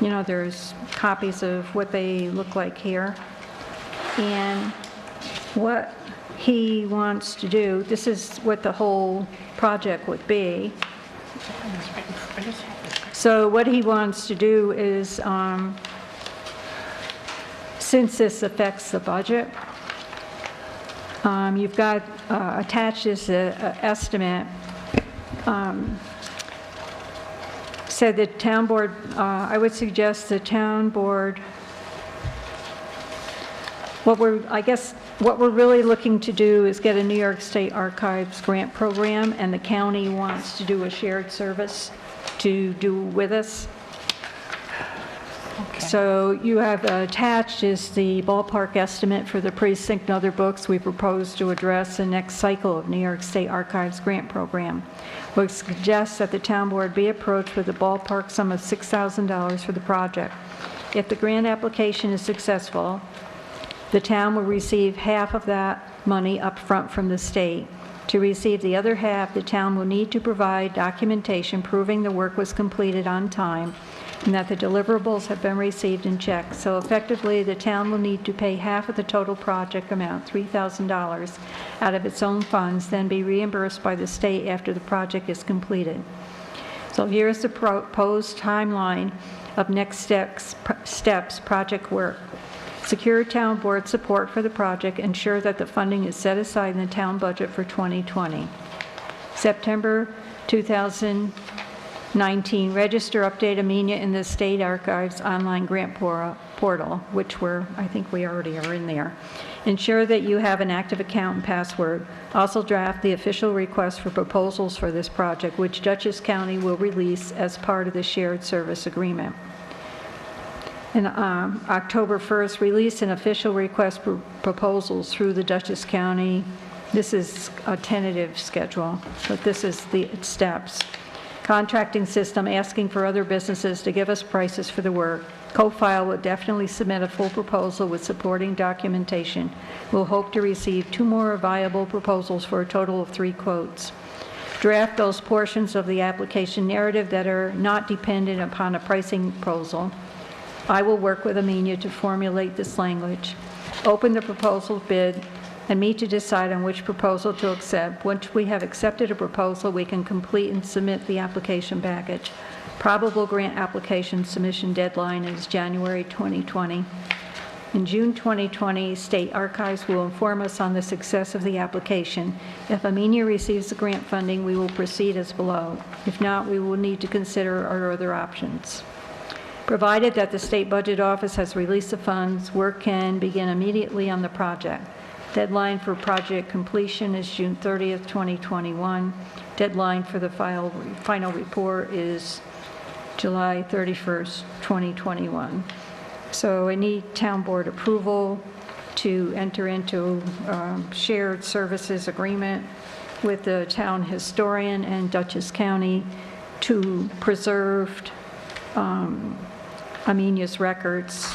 You know, there's copies of what they look like here. And what he wants to do, this is what the whole project would be. So what he wants to do is, since this affects the budget, you've got attached is an estimate. Said the town board, I would suggest the town board, what we're really looking to do is get a New York State Archives grant program, and the county wants to do a shared service to do with us. So you have attached is the ballpark estimate for the precinct and other books we propose to address the next cycle of New York State Archives grant program. We suggest that the town board be approached with a ballpark sum of $6,000 for the project. If the grant application is successful, the town will receive half of that money up front from the state. To receive the other half, the town will need to provide documentation proving the work was completed on time and that the deliverables have been received in checks. So effectively, the town will need to pay half of the total project amount, $3,000, out of its own funds, then be reimbursed by the state after the project is completed. So here's the proposed timeline of next steps project work. Secure town board support for the project, ensure that the funding is set aside in the town budget for 2020. September 2019, register, update Amenia in the State Archives online grant portal, which I think we already are in there. Ensure that you have an active account and password. Also draft the official request for proposals for this project, which Dutchess County will release as part of the shared service agreement. And October 1st, release an official request for proposals through the Dutchess County. This is a tentative schedule, but this is the steps. Contracting system, asking for other businesses to give us prices for the work. Co-file will definitely submit a full proposal with supporting documentation. We'll hope to receive 2 more viable proposals for a total of 3 quotes. Draft those portions of the application narrative that are not dependent upon a pricing proposal. I will work with Amenia to formulate this language. Open the proposal bid and meet to decide on which proposal to accept. Once we have accepted a proposal, we can complete and submit the application package. Probable grant application submission deadline is January 2020. In June 2020, State Archives will inform us on the success of the application. If Amenia receives the grant funding, we will proceed as below. If not, we will need to consider our other options. Provided that the State Budget Office has released the funds, work can begin immediately on the project. Deadline for project completion is June 30th, 2021. Deadline for the final report is July 31st, 2021. So I need town board approval to enter into shared services agreement with the town historian and Dutchess County to preserve Amenia's records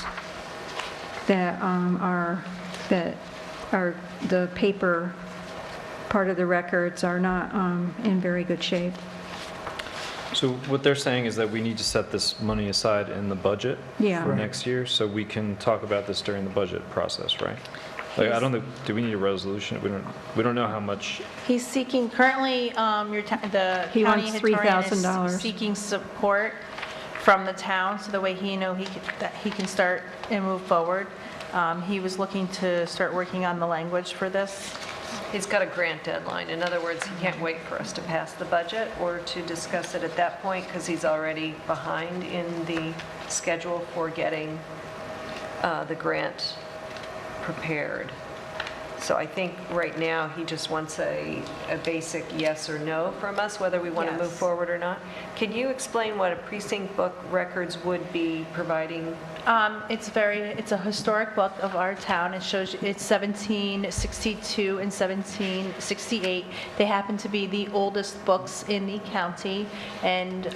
that are the paper part of the records are not in very good shape. So what they're saying is that we need to set this money aside in the budget Yeah. for next year, so we can talk about this during the budget process, right? Like, I don't think, do we need a resolution? We don't know how much. He's seeking, currently, the He county wants historian $3,000. is seeking support from the town, so the way that he can start and move forward. He was looking to start working on the language for this. He's got a grant deadline. In other words, he can't wait for us to pass the budget or to discuss it at that point because he's already behind in the schedule for getting the grant prepared. So I think right now he just wants a basic yes or no from us, whether we want to move Yes. forward or not. Can you explain what a precinct book records would be providing It's a historic book of our town. It shows, it's 1762 and 1768. They happen to be the oldest books in the county, and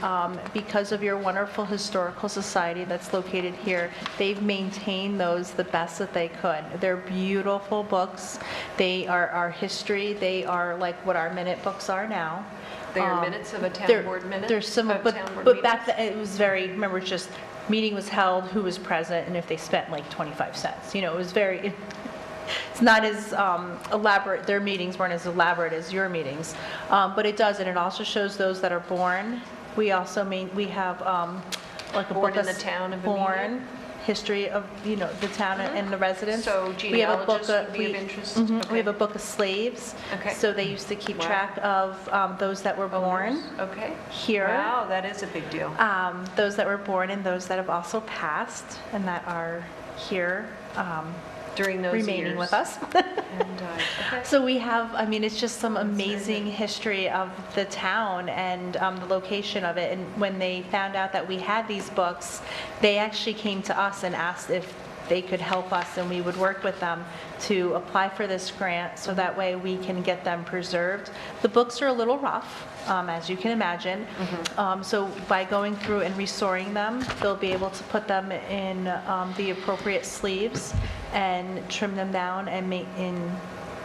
because of your wonderful historical society that's located here, they've maintained those the best that they could. They're beautiful books. They are our history. They are like what our minute books are now. They are minutes of a town board minute? There's some, of but town board but back meetings? then, it was very, remember, it's just, meeting was held, who was present, and if they spent like 25 cents. You know, it was very, it's not as elaborate, their meetings weren't as elaborate as your meetings. But it does, and it also shows those that are born. We also we have like a Born book in the town of Amenia? born, history of, you know, the town and the residents. So We have a book genealogists would be of interest? We Okay. have a book of slaves. Okay. So they used to keep Wow. track of those that were born Okay. here. Wow, that is a big deal. Those that were born and those that have also passed and that are here During those years. remaining with us. And, okay. So we have, I mean, it's just some amazing history of the town and the location of it. And when they found out that we had these books, they actually came to us and asked if they could help us, and we would work with them to apply for this grant so that way we can get them preserved. The books are a little rough, as you can imagine. So by going through and restoring them, they'll be able to put them in the appropriate sleeves and trim them down and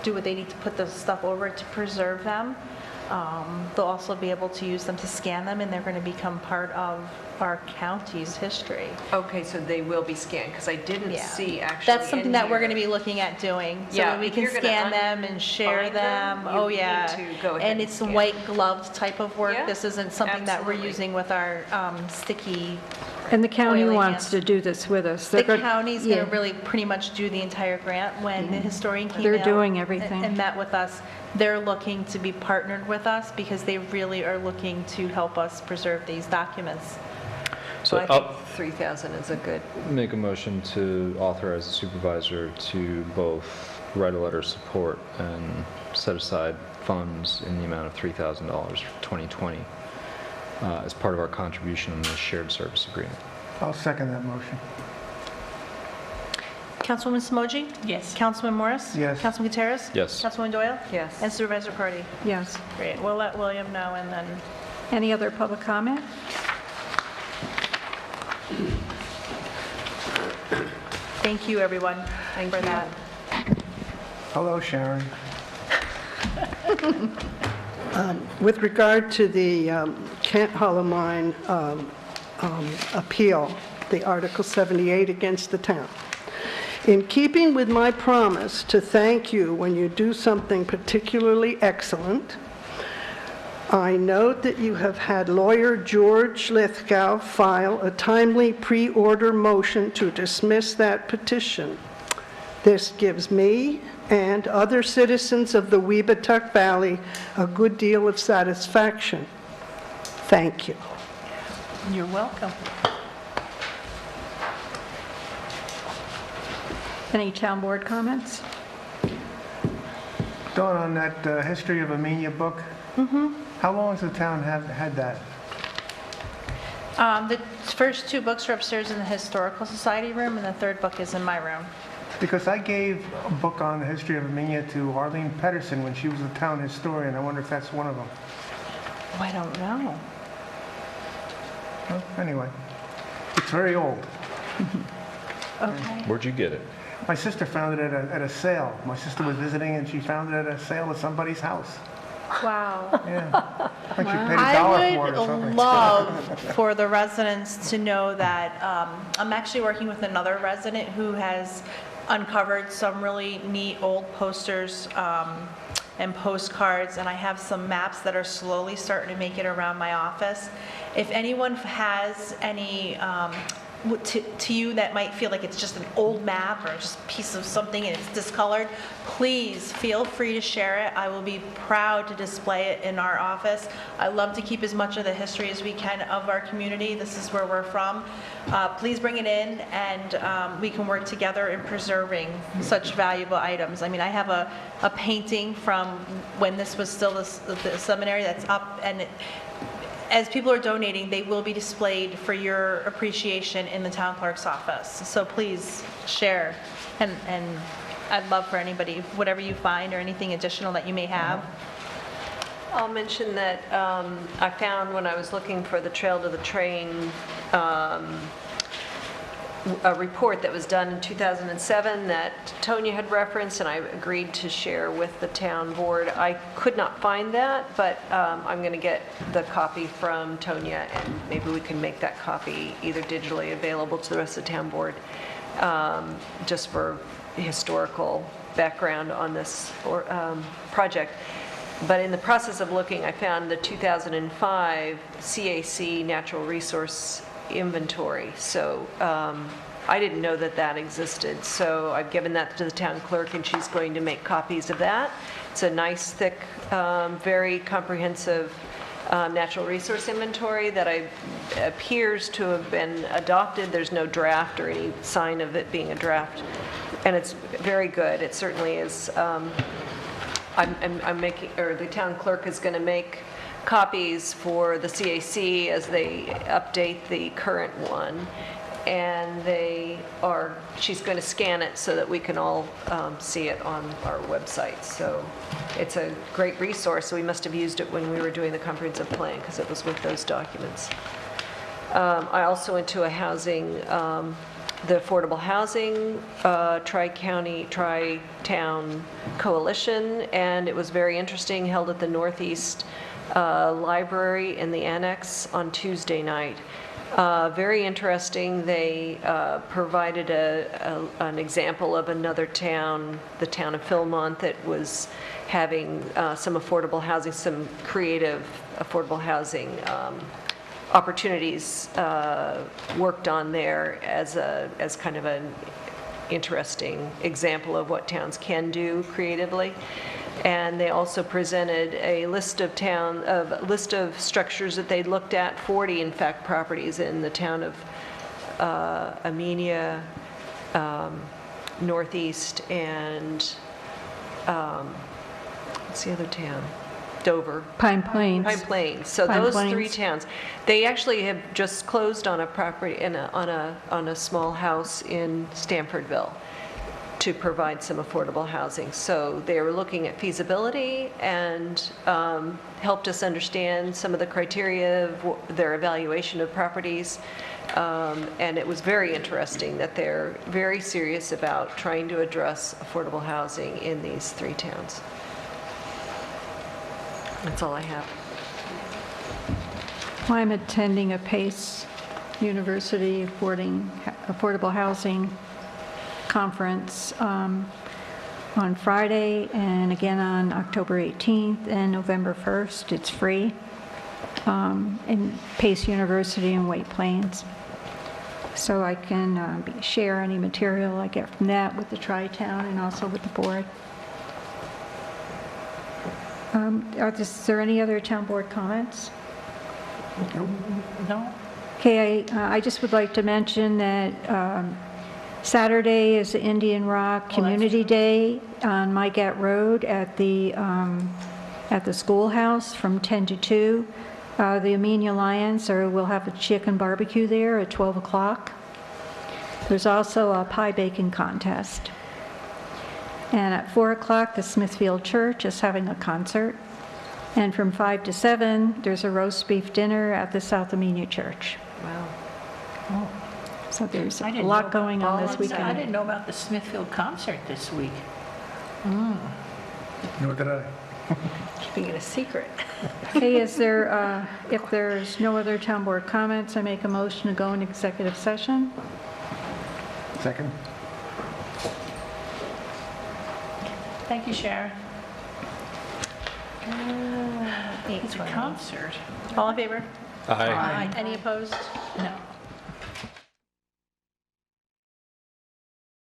do what they need to put the stuff over to preserve them. They'll also be able to use them to scan them, and they're going to become part of our county's history. Okay, so they will be scanned, because I didn't Yeah. see actually That's something in that we're here. going to be looking at doing. So Yeah, that we if can you're gonna scan them and share unbind them, them. you Oh, need yeah. to go ahead And and it's scan. white gloved type of work. Yeah, This isn't something that we're absolutely. using with our sticky. And the county Oily wants hands. to do this with us. The They're good- county's going yeah. to really pretty much do the entire grant. When the historian came They're out doing everything. and met with us, they're looking to be partnered with us because they really are looking to help us preserve these documents. So I So think I'll 3,000 is a good, make a motion to authorize the supervisor to both write a letter of support and set aside funds in the amount of $3,000 for 2020 as part of our contribution in the shared service agreement. I'll second that motion. Councilwoman Smoji? Yes. Councilman Morris? Yes. Councilman Gutierrez? Yes. Councilwoman Doyle? yes. And Supervisor Cardy? Yes. Great, we'll let William know and then, Any other public comment? thank you, everyone, Thank for you. that. Hello, Sharon. With regard to the Kent Hollow Mine appeal, the Article 78 against the town, in keeping with my promise to thank you when you do something particularly excellent, I note that you have had lawyer George Lithgow file a timely pre-order motion to dismiss that petition. This gives me and other citizens of the Weebatuck Valley a good deal of satisfaction. Thank you. You're welcome. Any town board comments? Dawn, on that History of Amenia book, how long has the town had that? The first two books are upstairs in the Historical Society room, and the third book is in my room. Because I gave a book on the history of Amenia to Arlene Pedersen when she was the town historian. I wonder if that's one of them. Oh, I don't know. Well, anyway, it's very old. Okay. Where'd you get it? My sister found it at a sale. My sister was visiting and she found it at a sale at somebody's house. Wow. Yeah. I think she paid $1 for I it or would something. love for the residents to know that I'm actually working with another resident who has uncovered some really neat old posters and postcards, and I have some maps that are slowly starting to make it around my office. If anyone has any to you that might feel like it's just an old map or just a piece of something and it's discolored, please feel free to share it. I will be proud to display it in our office. I love to keep as much of the history as we can of our community. This is where we're from. Please bring it in, and we can work together in preserving such valuable items. I mean, I have a painting from when this was still the seminary that's up, and as people are donating, they will be displayed for your appreciation in the town clerk's office. So please share, and I'd love for anybody, whatever you find or anything additional that you may have. I'll mention that I found when I was looking for the Trail to the Train a report that was done in 2007 that Tonya had referenced, and I agreed to share with the town board. I could not find that, but I'm going to get the copy from Tonya, and maybe we can make that copy either digitally available to the rest of the town board, just for historical background on this project. But in the process of looking, I found the 2005 CAC Natural Resource Inventory. So I didn't know that that existed. So I've given that to the town clerk, and she's going to make copies of that. It's a nice, thick, very comprehensive natural resource inventory that appears to have been adopted. There's no draft or any sign of it being a draft. And it's very good. It certainly is. I'm making, or the town clerk is going to make copies for the CAC as they update the current one, and she's going to scan it so that we can all see it on our website. So it's a great resource. So we must have used it when we were doing the comprehensive plan, because it was with those documents. I also went to a housing, the Affordable Housing Tri-County, Tri-Town Coalition, and it was very interesting, held at the Northeast Library in the Annex on Tuesday night. Very interesting. They provided an example of another town, the town of Philmont, that was having some affordable housing, some creative affordable housing opportunities worked on there as kind of an interesting example of what towns can do creatively. And they also presented a list of structures that they'd looked at, 40 in fact properties in the town of Amenia, Northeast, and what's the other town? Dover. Pine Plains. Pine Plains. So Pine those Plains. 3 towns, they actually have just closed on a property on a small house in Stamfordville to provide some affordable housing. So they were looking at feasibility and helped us understand some of the criteria of their evaluation of properties. And it was very interesting that they're very serious about trying to address affordable housing in these 3 towns. That's all I have. Well, I'm attending a PACE University Affordable Housing Conference on Friday, and again on October 18th and November 1st. It's free in PACE University in White Plains. So I can share any material I get from that with the Tri-Town and also with the board. Is there any other town board comments? No? Okay, I just would like to mention that Saturday is the Indian Rock Community Day on Mygat Road at the schoolhouse from 10 to 2. The Amenia Lions will have a chicken barbecue there at 12 o'clock. There's also a pie baking contest. And at 4 o'clock, the Smithfield Church is having a concert. And from 5 to 7, there's a roast beef dinner at the South Amenia Church. Wow. So there's a I didn't lot know going on this I weekend. didn't know about the Smithfield concert this week. Nor did I. Keeping it a secret. Okay, if there's no other town board comments, I make a motion to go into executive session. Second? Thank you, Sharon. It's a concert. All in favor? Aye. Any opposed? No.